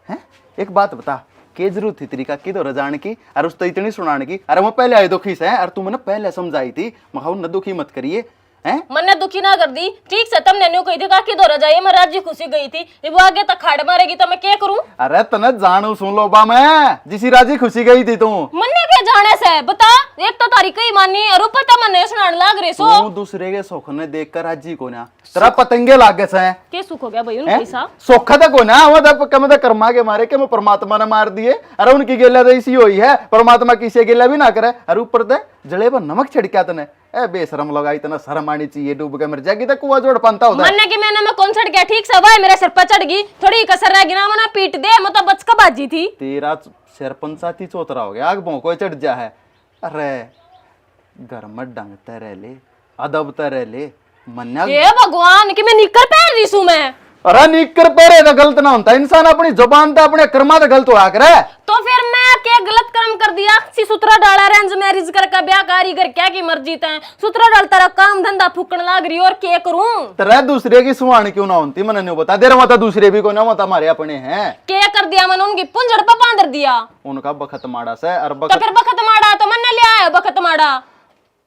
हैं? एक बात बता के जरूरत थी तेरी का किधर जाने की और उस तो इतनी सुनाने की। अरे मैं पहले आई दुखी से और तू मैंने पहले समझाई थी मैं न दुखी मत करिए हैं। मन्ने दुखी ना कर दी ठीक से तुमने न्यू कही थी काकी दौरा जाइए मैं राज्य खुशी गई थी ये वो आगे तक खाड़ मारेगी तो मैं क्या करूं। अरे तने जानू सुन लो बा मैं जिसी राजी खुशी गई थी तू मन्ने के जाने से बता एक तो तारीख ही मानी और ऊपर तो मन्ने सुनाने लाग रही सो तू दूसरे के सुख ने देख कर राजी को ना तेरा पतंगे लागे से के सुख हो गया भाई उन हैं? पैसा सुख तो को ना वो तो कम तो कर्मा के मारे के मैं परमात्मा ने मार दिए। अरे उनकी गेला तो इसी हुई है परमात्मा किसी गेला भी ना करे अरे ऊपर दे जले पर नमक छिड़का तने ए बेशरम लगाई तना शर्म आनी चाहिए डूब के मर जाएगी तो कुआ जोड़ पाता होता मन्ने की मैंने मैं कौन चढ़ गया ठीक से भाई मेरे सिर पर चढ़ गई थोड़ी कसर रह गई ना मना पीट दे मैं तो बच का बाजी थी तेरा सरपंचाती चौतरा हो गया आग भोंको चढ़ जा है। अरे घर में डंगते रह ले अदबते रह ले मन्या ये भगवान कि मैं निकर पहन रही हूं मैं। अरे निकर पहरे तो गलत ना होता इंसान अपनी जुबान तो अपने कर्मा तो गलत होया करे। तो फिर मैं क्या गलत कर्म कर दिया लिया सी सुतरा डाला रेंज मैरिज करके ब्याह कारीगर क्या की मर्जी तय सुतरा डाल तेरा काम धंधा फूकण लाग रही और के करूं तेरा दूसरे की सुहान क्यों ना होती मैंने नहीं बता देर मत दूसरे भी को ना मत हमारे अपने हैं के कर दिया मैंने उनकी पुंजड़ पर बांध दिया उनका बखत माड़ा से और तो फिर बखत माड़ा तो मैंने लिया है बखत माड़ा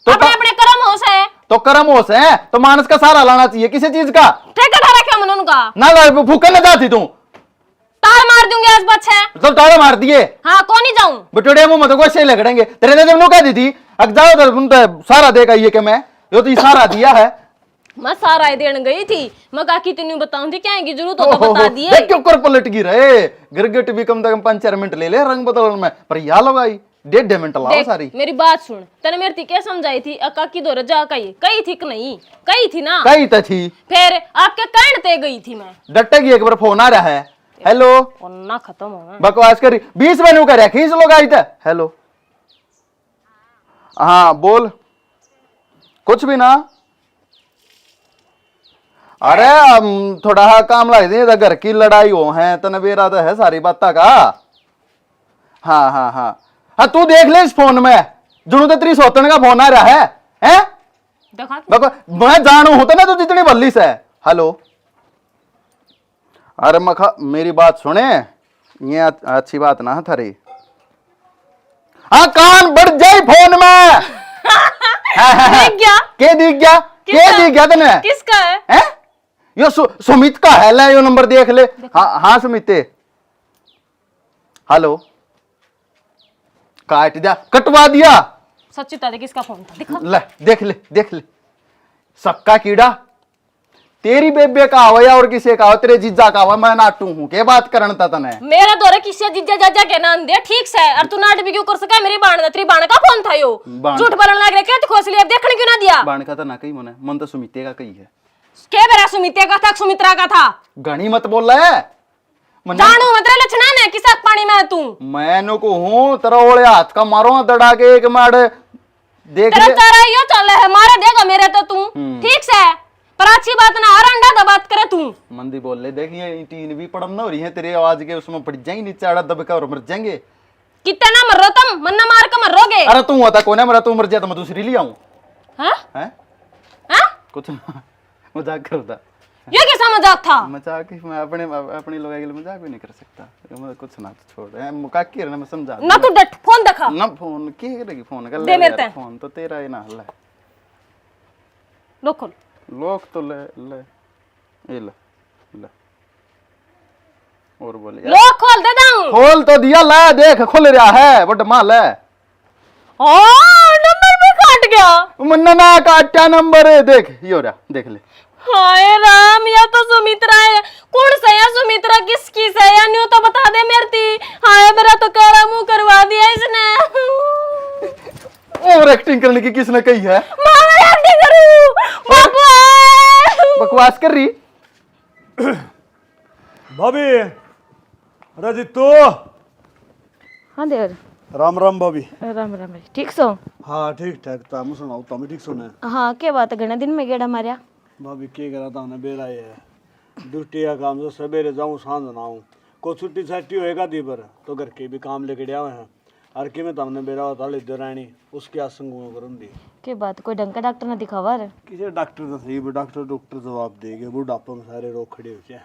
तो अपने अपने कर्म होश है तो कर्म होश है तो मानस का सहारा लाना चाहिए किसी चीज का ठेकेदार रखा मैंने उनका ना फूकन ना जाती तू तार मार दूंगी आज बच्चे तो ताड़े मार दिए हाँ कौन ही जाऊं बटोड़े मुंह में तो कोई सही लगेंगे तेरे ने जब नो कह दी थी अब जाओ तो तुम तो सारा देगा ये कि मैं यो तो इशारा दिया है मैं सारा देन गई थी मैं काकी तेन बताऊं थी क्या है की जरूरत हो तो बता दिए देख क्यों कर पलट गिर रहे गिरगिट भी कम से कम 5-4 मिनट ले ले रंग बदलने में पर यहाँ लोग आई 1.5 मिनट लाओ देख, सारी मेरी बात सुन तने मेरी थी क्या समझाई थी अक्का की दो रजा कही थी कि नहीं कही थी ना कही तो थी फिर आपके कहने ते गई थी मैं डटेगी एक बार फोन आ रहा है हेलो और ना खत्म हो गया बकवास करी 20 मेनू कर खींच लोग आई थे हेलो हाँ बोल कुछ भी ना अरे थोड़ा हाँ काम लाई दे घर की लड़ाई हो है तने बेरा तो है सारी बात का हाँ हाँ हाँ हाँ तू देख ले इस फोन में जुनू तो तेरी सोतन का फोन आ रहा है हैं देखा मैं जानू होता ना तू जितनी बल्ली से हेलो अरे मखा मेरी बात सुने ये अच्छी बात ना थारी हाँ कान बढ़ जाए फोन में देख गया के दिख गया के दिख गया तने किसका है हैं यो सुमित का है ले यो नंबर देख ले हाँ हाँ सुमित हेलो काट दिया कटवा दिया सच्ची तादे किसका फोन था दिखा ले देख ले सक्का कीड़ा तेरी बेबे का आवा या और किसी का आवा तेरे जीजा का आवा मैं नाटू हूँ के बात करन ता तने मेरा दौरे किसी जीजा जाजा के नाम दे ठीक से और तू नाट भी क्यों कर सका मेरी बाण तेरी बाण का फोन था यो बाण। झूठ बोलने लग रहे क्या तू खोस लिया देखने क्यों ना दिया बाण का तो ना कही मने मन तो सुमिते का कही है के मेरा सुमित्या का था सुमित्रा का था गणी मत बोल रहा है जानू मत रे लक्षणा ने किस पानी में तू मैंने को हूँ तेरा ओले हाथ का मारो दड़ा के एक मार देख तेरा ले तारा यो चल है मारे देगा मेरे तो तू ठीक से पर अच्छी बात ना हर अंडा बात करे तू मंदी बोल ले देख ये टीन भी पड़म ना हो रही है तेरी आवाज के उसमें पड़ जाएंगे नीचे आड़ा दबका और मर जाएंगे कितना मर रहो तुम मन्ना मार के मरोगे अरे तू होता कौन है मेरा तू मर जाए तो मैं दूसरी ले आऊं हाँ हैं हाँ कुछ मजाक करता ये कैसा मजाक था मजाक ही मैं अपने लोगों के लिए मजाक भी नहीं कर सकता मैं कुछ ना तो छोड़ मुकाक की रहना मैं समझा ना तू डट फोन दिखा ना फोन की करेगी फोन कर दे मेरे ते। फोन तो तेरा ही ना हल्ला है लो खोल लोग तो ले ले ये ले ले और बोले यार लो खोल दे दूं खोल तो दिया ला देख खुल रहा है बट माल है ओ नंबर भी काट गया मन्ना ना काटा नंबर है देख ये हो रहा देख ले हाय राम या तो सुमित्रा है कौन सा है सुमित्रा किसकी से या न्यू तो बता दे मेरी थी हाय मेरा तो काला मुंह करवा दिया इसने ओवर एक्टिंग करने की किसने कही है मामा एक्टिंग करूं बाबा बकवास कर रही भाभी रजित तो हाँ देवर राम राम भाभी राम राम रे। ठीक सो हाँ ठीक ठाक तुम सुनाओ तुम ठीक सुने हाँ क्या बात है घने दिन में गेड़ा मारिया भाभी क्या करा था उन्हें बेरा है ड्यूटी का काम तो सवेरे जाऊँ सांझ ना आऊँ को छुट्टी छाट्टी होएगा दी पर तो घर के भी काम लेके आए हैं हर की में तुमने बेरा होता लिद्दो रानी उसकी आसंगों करूँ दी क्या बात कोई ढंग का डॉक्टर ना दिखावा रे किसी डॉक्टर तो सही डॉक्टर जवाब देंगे बुढ़ापे में सारे रोग खड़े हो जाए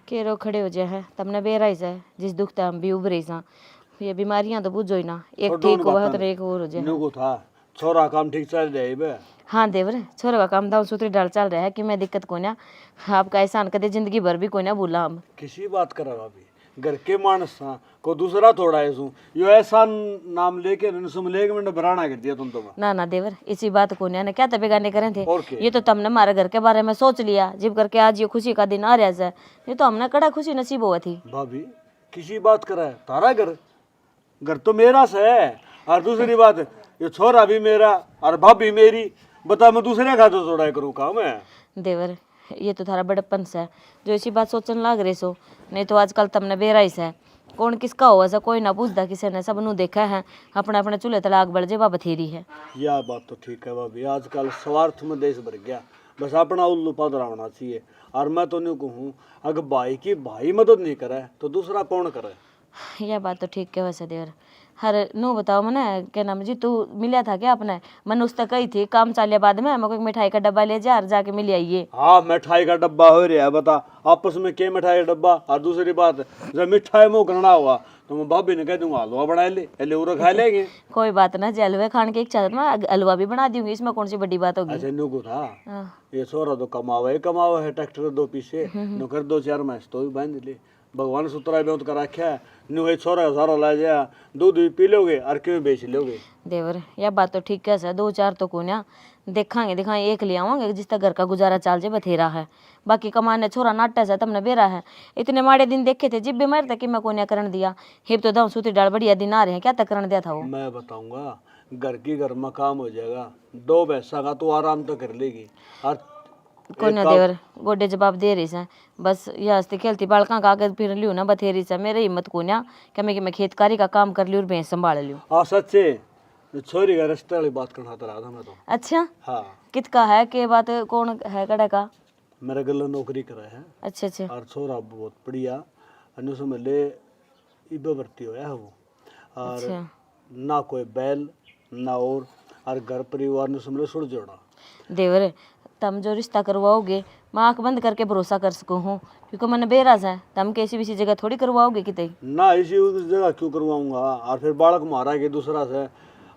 के रोग खड़े हो जाए है तमने बेराई जाए जिस दुख हम भी उभरे सा ये बीमारियां तो बुझो ही ना एक ठीक हुआ है तो एक और हो जाए को था छोरा काम ठीक चल जाए बे हाँ देवर छोरे का काम दाव सूत्री डाल चल रहा है कि मैं दिक्कत को ना आपका एहसान कदे जिंदगी भर भी कोई ना भूला हम किसी बात करा भाभी घर के मानस सा को दूसरा थोड़ा है सू यो ऐसा नाम लेके सुम लेके मैंने बराना कर दिया तुम तो ना देवर इसी बात को ना क्या तबे गाने करे थे और क्या? ये तो तुमने हमारे घर के बारे में सोच लिया जिब करके आज ये खुशी का दिन आ रहा है ये तो हमने कड़ा खुशी नसीब हुआ थी भाभी किसी बात करा है तारा घर तो मेरा से है और दूसरी बात ये छोरा भी मेरा और भाभी मेरी बता मैं दूसरे का तो थोड़ा करूँ काम है देवर ये तो थारा बड़प्पन से है जो ऐसी बात सोचने लाग रहे सो नहीं तो आजकल तुमने बेराई से कौन किसका हो ऐसा कोई ना पूछता किसी ने सब नू देखा है अपने अपने चूल्हे तले आग बढ़ जाए बथेरी है यह बात तो ठीक है भाभी आजकल स्वार्थ में देश भर गया बस अपना उल्लू पदरा होना चाहिए और मैं तो नहीं कहूँ अगर भाई की भाई मदद नहीं करे तो दूसरा कौन करे यह बात तो ठीक है वैसे देवर हर नो बताओ मने क्या नाम जी तू मिला था क्या अपने मन उस तक कही थी काम चालिया बाद में मेरे को एक मिठाई का डब्बा ले जा और जाके मिल आइए। हाँ मिठाई का डब्बा हो रहा है, बता आपस में क्या मिठाई का डब्बा। और दूसरी बात, जब मिठाई मुँह करना हुआ तो मैं भाभी ने कह दूंगा हलवा बना ले, उरा खा लेंगे। कोई बात ना जी, हलवे खाने की इच्छा मैं हलवा भी बना दूंगी, इसमें कौन सी बड़ी बात होगी। अच्छा नु को था हाँ। ये छोरा तो कमावा है ट्रैक्टर दो पीछे नु कर दो चार मैच तो भी बांध ले। भगवान सुतरा बेउत कर रखा है नु ये छोरा सारा ला जा दूध भी पी लोगे और क्यों बेच लोगे। देवर यह बात तो ठीक है, दो चार तो कोन्या देखांगे दिखाएं एक ले आवांगे जिस तक घर का गुजारा चाल जे बथेरा है। बाकी कमाने छोरा नाटा से तमने बेरा है, इतने माड़े दिन देखे थे जिब भी मरते कि मैं कोन्या करण दिया। हिब तो दाऊ सूती डाल बढ़िया दिन आ रहे हैं, क्या तक करण दिया था वो। मैं बताऊंगा घर की घर में काम हो जाएगा, 2 पैसा का तो आराम तो कर लेगी। और कोन्या देवर गोडे जवाब दे रही से बस ये हंसती खेलती बालका का आगे फिर लियो ना बथेरी से मेरी हिम्मत कोन्या कि मैं खेतकारी का काम कर लियो और भैंस संभाल लियो। हाँ सच्चे छोरी का रिश्ते वाली बात करना रहा था मैं तो। अच्छा हाँ कित का है के बात कौन है कड़े का। मेरे गले नौकरी करे है अच्छा अच्छा और छोरा बहुत बढ़िया अनु समझ ले इबे भर्ती होया है वो। और अच्छा ना कोई बैल ना और घर परिवार ने समझ लो सुड़ जोड़ा। देवर तुम जो रिश्ता करवाओगे मैं आंख बंद करके भरोसा कर सकूँ हूँ क्योंकि मैंने बेराज है, तुम किसी भी जगह थोड़ी करवाओगे कितने ना इसी उस जगह क्यों करवाऊंगा। और फिर बालक मारा के दूसरा से।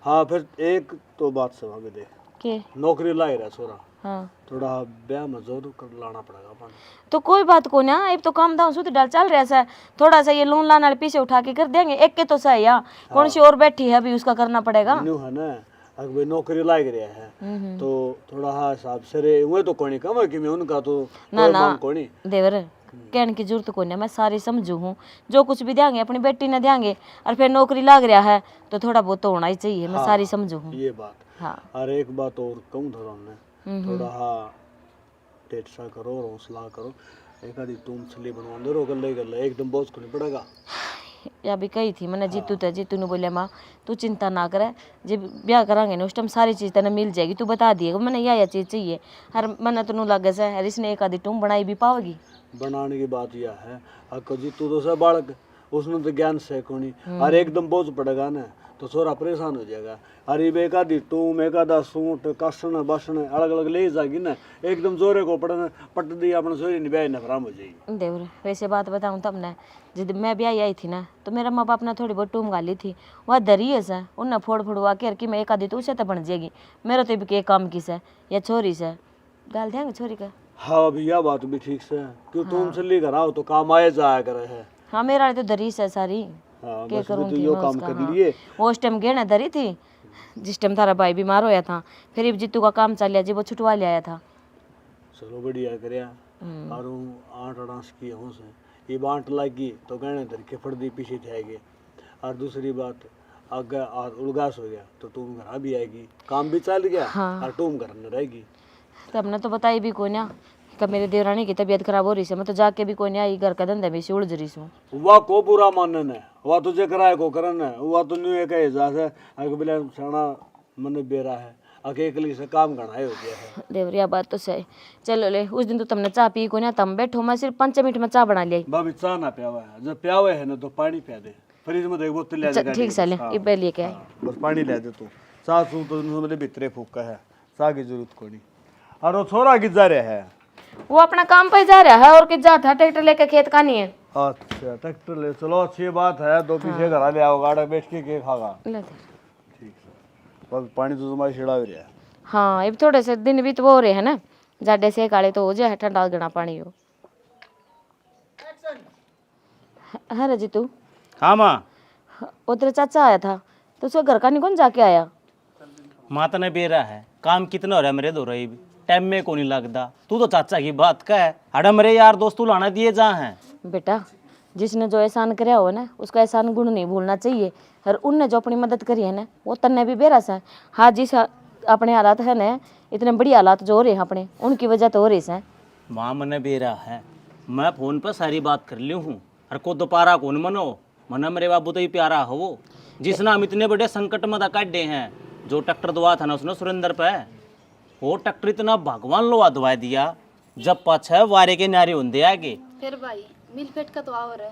हाँ फिर एक तो बात समझ में दे के नौकरी ला ही रहा छोरा, हाँ थोड़ा ब्याह में जोर कर लाना पड़ेगा अपन। तो कोई बात को ना अब तो काम दाम सूती डाल चल रहा है, थोड़ा सा ये लोन लाना वाले पीछे उठा के कर देंगे एक के तो सही है। कौन सी और बैठी है अभी उसका करना पड़ेगा। न्यू है ना अगर भाई नौकरी लाग रहा है तो थोड़ा हाँ हिसाब से रे हुए तो कोनी कम है कि मैं उनका तो ना कोई ना मांग कोनी। देवर कहने की जरूरत को नहीं, मैं सारी समझू हूँ जो कुछ भी देंगे अपनी बेटी ने देंगे और फिर नौकरी लाग रहा है तो थोड़ा बहुत तो होना ही चाहिए। मैं सारी समझू हूँ। ये बात हाँ और एक बात और कहूँ था हमने थोड़ा हाँ टेट सा करो और हौसला करो। एक आधी तुम छली बनवा दो रो गले गले एकदम बोझ को नहीं पड़ेगा। या भी कही थी मैंने जीतू ने बोले माँ तू चिंता ना करे जब ब्याह करांगे ना उस टाइम सारी चीज़ तेने मिल जाएगी, तू बता दिएगा मैंने यह चीज़ चाहिए। हर मैंने तेन लगे से हर इसने एक आधी टूम बनाई भी पाओगी। बनाने की बात यह है अको जीतू तो सब बालक उसने तो ज्ञान से कोनी और एकदम बोझ पड़ेगा ना तो छोरा परेशान हो जाएगा। अरे एक आधी टूम एक आधा सूट कसन बसन अलग अलग ले जाएगी ना एकदम जोरे को पड़ना पट दी अपने सोरी ने ब्याह नफराम हो जाएगी। देवर वैसे बात बताऊँ तब ने जब मैं ब्याह आई थी ना तो मेरा माँ बाप ने थोड़ी बहुत टूम गाली थी, वह दरी है सर उन्हें फोड़ फोड़वा के कि मैं एक आधी तो उसे तो बन जाएगी। मेरा तो भी काम की से या छोरी से गाल देंगे छोरी का। हाँ अभी यह बात भी ठीक से क्यों तुम चली कर आओ तो काम आए जाया करे है। हाँ मेरा तो दरी से सारी हाँ क्या बस करूँ तो थी यो मैं काम उसका। कर हाँ लिए वो उस टाइम गहना दरी थी जिस टाइम तारा भाई बीमार होया था फिर अब जीतू का काम चल गया जी वो छुटवा ले आया था। चलो बढ़िया करया और 8 की हूँ से ये बांट लगी तो गहने धर के फट दी पीछे जाएगी। और दूसरी बात अगर उलगास हो गया तो तुम घर भी आएगी काम भी चल गया और तुम घर में रहेगी। तो हमने तो बताई भी कोई ना कि मेरे देवरानी की तबीयत खराब हो रही है, मैं तो जाके भी कोई नहीं आई घर का धंधे में से उलझ रही हूँ। वह को पूरा मानन है वह तुझे कराए को करन है वह तो न्यू एक एहसास है अगर बिना सना मन बेरा है अकेले से काम करना हो गया है। देवरिया बात तो सही। चलो ले उस दिन तो तुमने चाय पी को ना तम बैठो मैं सिर्फ 5 मिनट में चाय बना ली। भाभी चाह ना प्यावा है जब प्यावे है ना तो पानी पिया दे फ्रिज में एक बोतल ले जा। ठीक साले इबे लिए के बस पानी ले दे तू चाह तू तो मेरे भीतरे फूका है चाह की जरूरत कोनी। और वो छोरा की जा रहा है वो अपना काम पे जा रहा है और कि जाता है ट्रैक्टर लेके खेत का नहीं है। अच्छा ट्रैक्टर ले चलो अच्छी बात है दो पीछे घर ले आओ गाड़ा बेच के खागा। ले दे। ठीक है बस पानी तो तुम्हारी छिड़ा भी रहा है। हाँ अब थोड़े से दिन भी तो हो रहे हैं ना जाडे से काले तो हो जाए ठंडा गना पानी हो। हाँ जी तू हाँ माँ वो तेरा चाचा आया था तो उसका घर का नहीं कौन जाके आया। माता ने बेरा है काम कितना हो रहा है मेरे दो रही टाइम में को नहीं लगता। तू तो चाचा की बात का है अड़ा मेरे यार दोस्त तू लाना दिए जा हैं। बेटा जिसने जो एहसान कराया हो ना उसका एहसान गुण नहीं भूलना चाहिए और उनने जो अपनी मदद करी है ना वो तन्ने भी बेरस है। हाँ जिस अपने हालात है ना इतने बड़ी हालात जो हो रहे हैं अपने उनकी वजह तो हो रही है। माँ मने बेरा है मैं फोन पर सारी बात कर ली हूँ और को दोपारा कौन मनो मना मेरे बाबू तो ही प्यारा हो वो जिसने हम इतने बड़े संकट में काटे हैं। जो ट्रैक्टर दवा था ना उसने सुरेंद्र पे वो ट्रैक्टर इतना भगवान लोहा दवा दिया जब पाछे वारे के नारे होंदे आगे। फिर भाई मिल पेट का तो और है।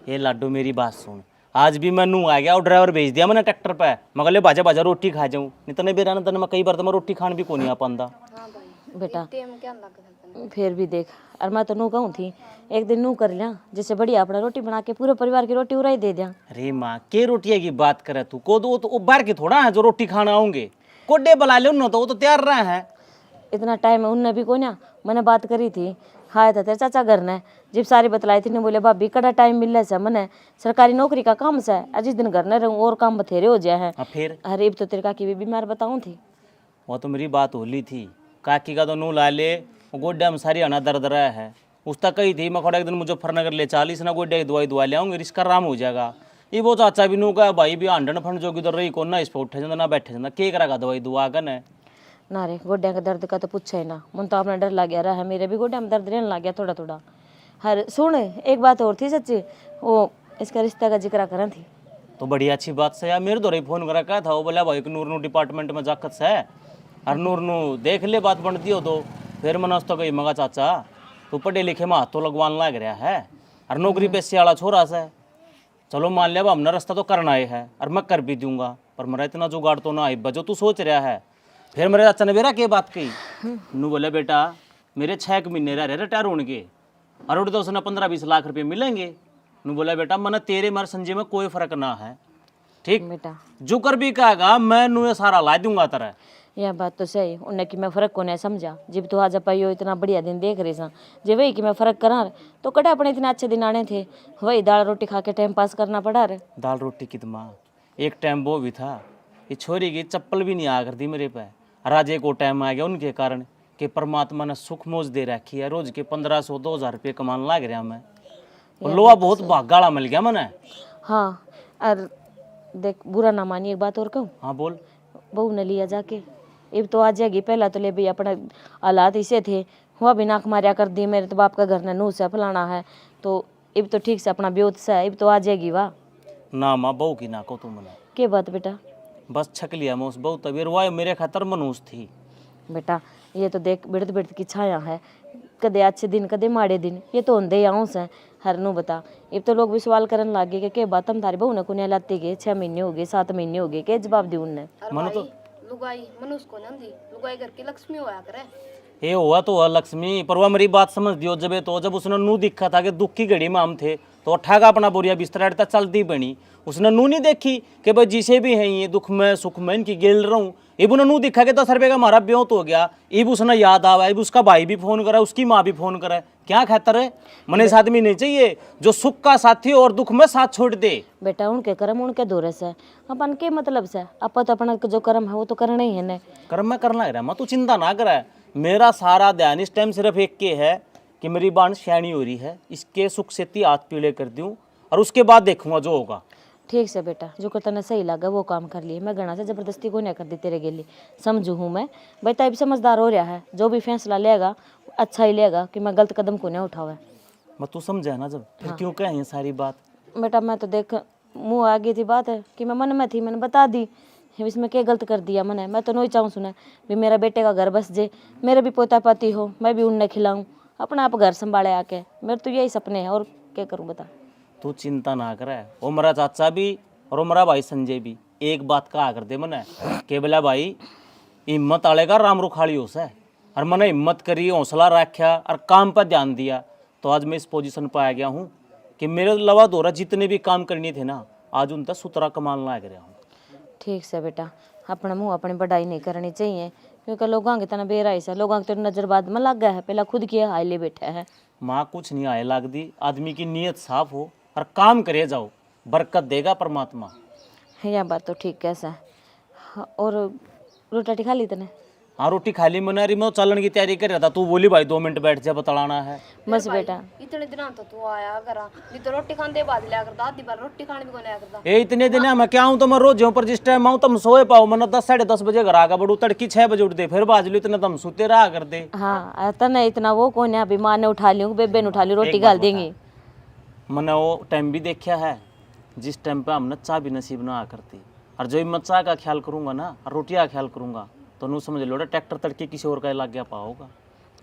ये लाडू मेरी बात सुन आज भी मैं नू आ गया और ड्राइवर भेज दिया मैंने ट्रैक्टर पे, मगर ले बाजा बाजा रोटी खा जाऊं, नहीं तो नहीं बेरा ना मैं कई बार तो मैं रोटी खान भी को नहीं आ पांदा। हाँ भाई बेटा टेम क्या लग सकता फिर भी देख, और मैं तो नू कहूँ थी एक दिन नू कर लिया, जैसे बढ़िया अपना रोटी बना के पूरे परिवार की रोटी उड़ाई दे दिया। अरे माँ के रोटिया की बात करे तू, को दो तो बाहर के थोड़ा है जो रोटी खाना आऊंगे, कोडे बुला ले उन्होंने तो वो तो तैयार रहे हैं। इतना टाइम है उनने भी को ना, मैंने बात करी थी, हाँ था तेरे चाचा घर ने जब सारी बतलाई थी ने बोले भाभी कड़ा टाइम मिल से मैंने सरकारी नौकरी का काम से आज जिस दिन घर न रहूँ और काम बथेरे हो जाए हैं। हाँ फिर अरे तो तेरे काकी भी बीमार बताऊँ थी। वो तो मेरी बात होली थी, काकी का तो नू ला ले, गोड्डा में सारी आना दर्द रहा है, उस तक कही थी मैं खड़ा एक दिन मुजफ्फरनगर ले 40 ना गोड्डा की दवाई दुआ ले आऊंगी, रिश्का आराम हो जाएगा। ये वो चाचा भी नू का भाई भी आंडन फंड जो उधर रही को ना इस पर उठे जाता ना बैठे जाता, के करेगा दवाई दुआ कर न। ना रे गोड्या का दर्द का तो पूछा ही ना, मन तो अपना डर लग गया रहा है, मेरे भी गोड्या में दर्द रहने लग गया थोड़ा थोड़ा। हर सुन एक बात और थी सच्ची, वो इसका रिश्ता का जिक्र करा थी। तो बड़ी अच्छी बात से यार, मेरे दौरे फोन करा क्या था, वो बोला भाई नूर नू डिपार्टमेंट में जाकत से और नूर नू देख ले बात बनती हो तो फिर मैंने उस तो कही मगा चाचा तू पढ़े लिखे में हाथ तो लगवान लग रहा है और नौकरी पैसे वाला छोरा से, चलो मान लिया हमने रास्ता तो करना ही है और मैं कर भी दूंगा, पर मेरा इतना जुगाड़ तो ना आई बजो तू सोच रहा है। फिर मेरे चाचा ने बेरा के बात कही, नू बोले बेटा मेरे 6 महीने रह रहे रिटायर होने के और उड़ तो उसने 15-20 लाख रुपये मिलेंगे। नू बोला बेटा मैंने तेरे मारे संजय में कोई फर्क ना है, ठीक बेटा जो कर भी कहेगा मैं नू ये सारा ला दूंगा तरह। यह बात तो सही, उन्हें कि मैं फ़र्क को नहीं समझा, जब तो आज पाइयो इतना बढ़िया दिन देख रही सा, जब वही कि मैं फ़र्क करा तो कड़ा अपने इतने अच्छे दिन आने थे, वही दाल रोटी खा के टाइम पास करना पड़ा रे। दाल रोटी की माँ एक टाइम वो भी था, ये छोरी की चप्पल भी नहीं आ कर दी मेरे पे, राजे को टाइम आ गया उनके कारण कि परमात्मा ने सुख मोज दे रखी है, रोज के 1500-2000 रुपये कमान लग रहा मैं, लोहा बहुत भागाड़ा मिल गया मैंने। हाँ और देख बुरा ना मानिए एक बात और कहूँ, हाँ बोल। बहू ने लिया जाके अब तो आ जाएगी, पहला तो ले भाई अपना हालात इसे थे, हुआ भी नाक मारिया कर दी, मेरे तो बाप का घर ने नूह से फलाना है, तो अब तो ठीक से अपना ब्योत से अब तो आ जाएगी। वाह ना माँ बहू की ना को तुम मैंने के बात बेटा, बस छक लिया मैं उस बहू तभी रुआ मेरे खातर मनूस थी। बेटा ये तो देख बिड़त बिड़त की छाया है, कदे अच्छे दिन कदे माड़े दिन, ये तो होंदे आऊँ से हर नू बता। अब तो लोग भी सवाल करने लग गए कि बात हम तारी बहू ने कुने लाते गए 6 महीने हो गए 7 महीने हो गए, के जवाब दी उनने। मन तो लुगाई मनुष्य को नंदी लुगाई करके लक्ष्मी होया करे। ये हुआ तो हुआ लक्ष्मी, पर वह मेरी बात समझ दियो जब तो जब उसने नू दिखा था कि दुख की घड़ी में हम थे तो उठागा अपना बोरिया बिस्तरा तक चलती बनी, उसने नू नहीं देखी कि भाई जिसे भी हैं ये दुख में सुख में इनकी गेल रहूँ। इब उन्हें नू दिखा के 10 रुपये का हमारा ब्योत हो गया, इब उसने याद आवा, इब उसका भाई भी फोन करा, उसकी माँ भी फोन करा, क्या खातर है मने इस आदमी नहीं चाहिए जो सुख का साथी और दुख में साथ छोड़ दे। बेटा उनके कर्म उनके दौरे से अपन के मतलब से आप तो अपना जो कर्म है वो तो करना ही है ना। कर्म में करना रहा मैं, तू चिंता ना करे, मेरा सारा ध्यान इस टाइम सिर्फ एक के है कि मेरी बाण श्याणी हो रही है, इसके सुख से ती हाथ पीले कर दूं और उसके बाद देखूंगा जो होगा। ठीक से बेटा जो कर तने सही लगा वो काम कर लिए, मैं घना से जबरदस्ती को नहीं कर दी तेरे गेली, समझू हूँ मैं बेटा भी समझदार हो रहा है, जो भी फैसला लेगा अच्छा ही लेगा कि मैं गलत कदम को नहीं उठावे। मैं तू समझा ना जब फिर क्यों कहें ये सारी बात। बेटा मैं तो देख मुँह आ गई थी बात है कि मैं मन में थी मैंने बता दी, इसमें क्या गलत कर दिया मैंने, मैं तो नहीं चाहूँ सुना भी मेरा बेटे का घर बस जे, मेरे भी पोता पाती हो, मैं भी उन्हें खिलाऊँ, अपना आप घर संभाले आके, मेरे तो यही सपने हैं और क्या करूँ बता। तू चिंता ना करे, वो मेरा चाचा भी और वो मेरा भाई संजय भी एक बात कहा कर दे मैंने के बोला भाई हिम्मत आलेगा राम रुखाड़ी हो से, और मैंने हिम्मत करी हौसला रखा और काम पर ध्यान दिया तो आज मैं इस पोजीशन पर आ गया हूँ कि मेरे लवा दौरा जितने भी काम करने थे ना आज उन तक सुतरा कमाल लग रहा हूँ। ठीक से बेटा अपना मुँह अपनी बढ़ाई नहीं करनी चाहिए, क्योंकि लोगों की तना बेराई से लोगों की तो नजर बाद में लग गया है, पहला खुद की हाई ले बैठा है। माँ कुछ नहीं आए लाग दी, आदमी की नीयत साफ हो और काम करे जाओ, बरकत देगा परमात्मा। यह बात तो ठीक कैसा है। हाँ, और रोटी खा ली तने? हाँ रोटी खा ली मैंने, अरे मैं चलन की तैयारी कर रहा था, तू बोली भाई 2 मिनट बैठ जा बताना है। बस बेटा इतने दिन तो तू आया करा, नहीं तो रोटी खाने बाद लिया करता, आधी बार रोटी खाने भी को नहीं करता। ए इतने दिन है मैं क्या हूँ तो मैं रोज पर जिस टाइम आऊँ तुम सोए पाओ, मैंने 10-10:30 बजे घर आकर बड़ू तड़की 6 बजे उठ दे, फिर बाज लो इतने तुम सोते रहा कर दे। हाँ तने इतना वो कौन है, अभी माँ ने उठा ली बेबे ने उठा ली रोटी गाल देंगी। मैंने वो टाइम भी देखा है जिस टाइम पे हमने चाय भी नसीब ना आ करती, और जब मैं चाय का ख्याल करूंगा ना और रोटी का ख्याल करूंगा तो नू समझ लो ट्रैक्टर तड़के किसी और का लग गया पाओगा।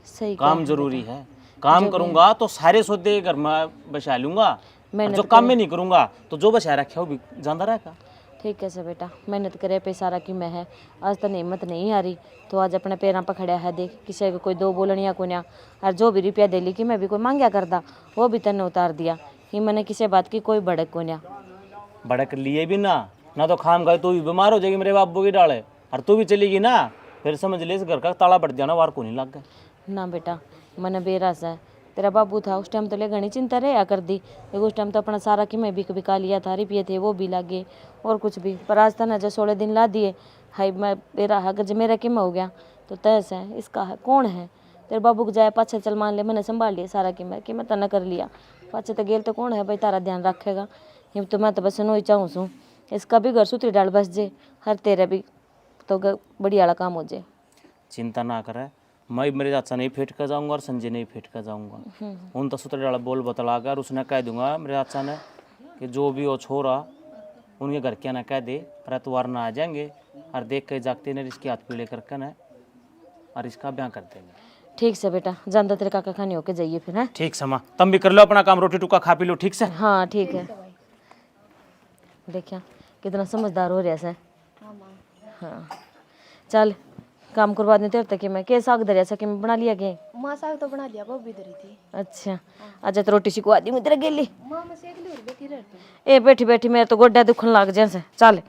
सही काम जरूरी है, काम करूंगा तो सारे सौदे घर में बचा लूंगा, मेहनत जो काम में नहीं करूंगा तो जो बचा रखा वो भी जाता रहेगा। ठीक है सर बेटा, मेहनत करे पे सारा की मैं है। आज तो हिम्मत नहीं आ रही तो आज अपने पैरों पर खड़ा है। देख किसी को कोई दो बोलनिया को ना, और जो भी रुपया दे ली कि मैं भी कोई मांगया करदा वो भी तने उतार दिया। ही मैंने किसी बात की कोई भड़क को ना। भड़क लिए भी ना तो खाम खाए तू भी बीमार हो जाएगी मेरे बाबू की डाले, और तू भी चलेगी ना फिर समझ ले इस घर का ताला बढ़ जाना, वार को नहीं लग गया। ना बेटा मैंने बेरास है। तेरा बाबू था उस टाइम तो ले घनी चिंता रहा कर दी, लेकिन उस टाइम तो अपना सारा कि मैं बिक बिका लिया था, रुपये थे वो भी लागे और कुछ भी। पर आज था ना जो 16 दिन ला दिए हाई मैं बेरा अगर जो मेरा किम हो गया तो तैस है इसका है कौन है। तेरे बाबू को जाए पाछे चल मान ले, मैंने संभाल लिया सारा कि मैं तना कर लिया। पाछे तो गेल तो कौन है भाई तारा ध्यान रखेगा। ये तो मैं तो बस सुनो ही चाहूँ सूँ इसका भी घर सुतरी डाल बस जे, हर तेरा भी तो बढ़िया वाला काम हो जाए। चिंता ना करे, मैं मेरे चाचा नहीं फेंट कर जाऊंगा और संजय नहीं फेंट कर जाऊंगा। उन तो सूत्र डाला बोल बतला कर उसने कह दूंगा मेरे चाचा ने कि जो भी वो छोरा उनके घर के ना कह दे रतवार ना आ जाएंगे और देख के जागते ने इसके हाथ पीले करके ना और इसका ब्याह कर देंगे। ठीक से बेटा जानता तेरे काका खानी होके जाइए फिर है। ठीक समा तुम भी कर लो अपना काम, रोटी टुका खा पी लो ठीक से। हाँ ठीक है। देखिया कितना समझदार हो रहा है। हाँ चल काम करवा दें तेरे तक मैं के साग दरिया सके मैं बना लिया के माँ साग तो बना लिया, गोभी धरी थी। अच्छा अच्छा तो रोटी सिखवा दी मैं तेरे गेली। माँ मैं सेक ली और बैठी रहती हूँ। ए बैठी बैठी मेरे तो गोड्डा दुखन लग जाए चल।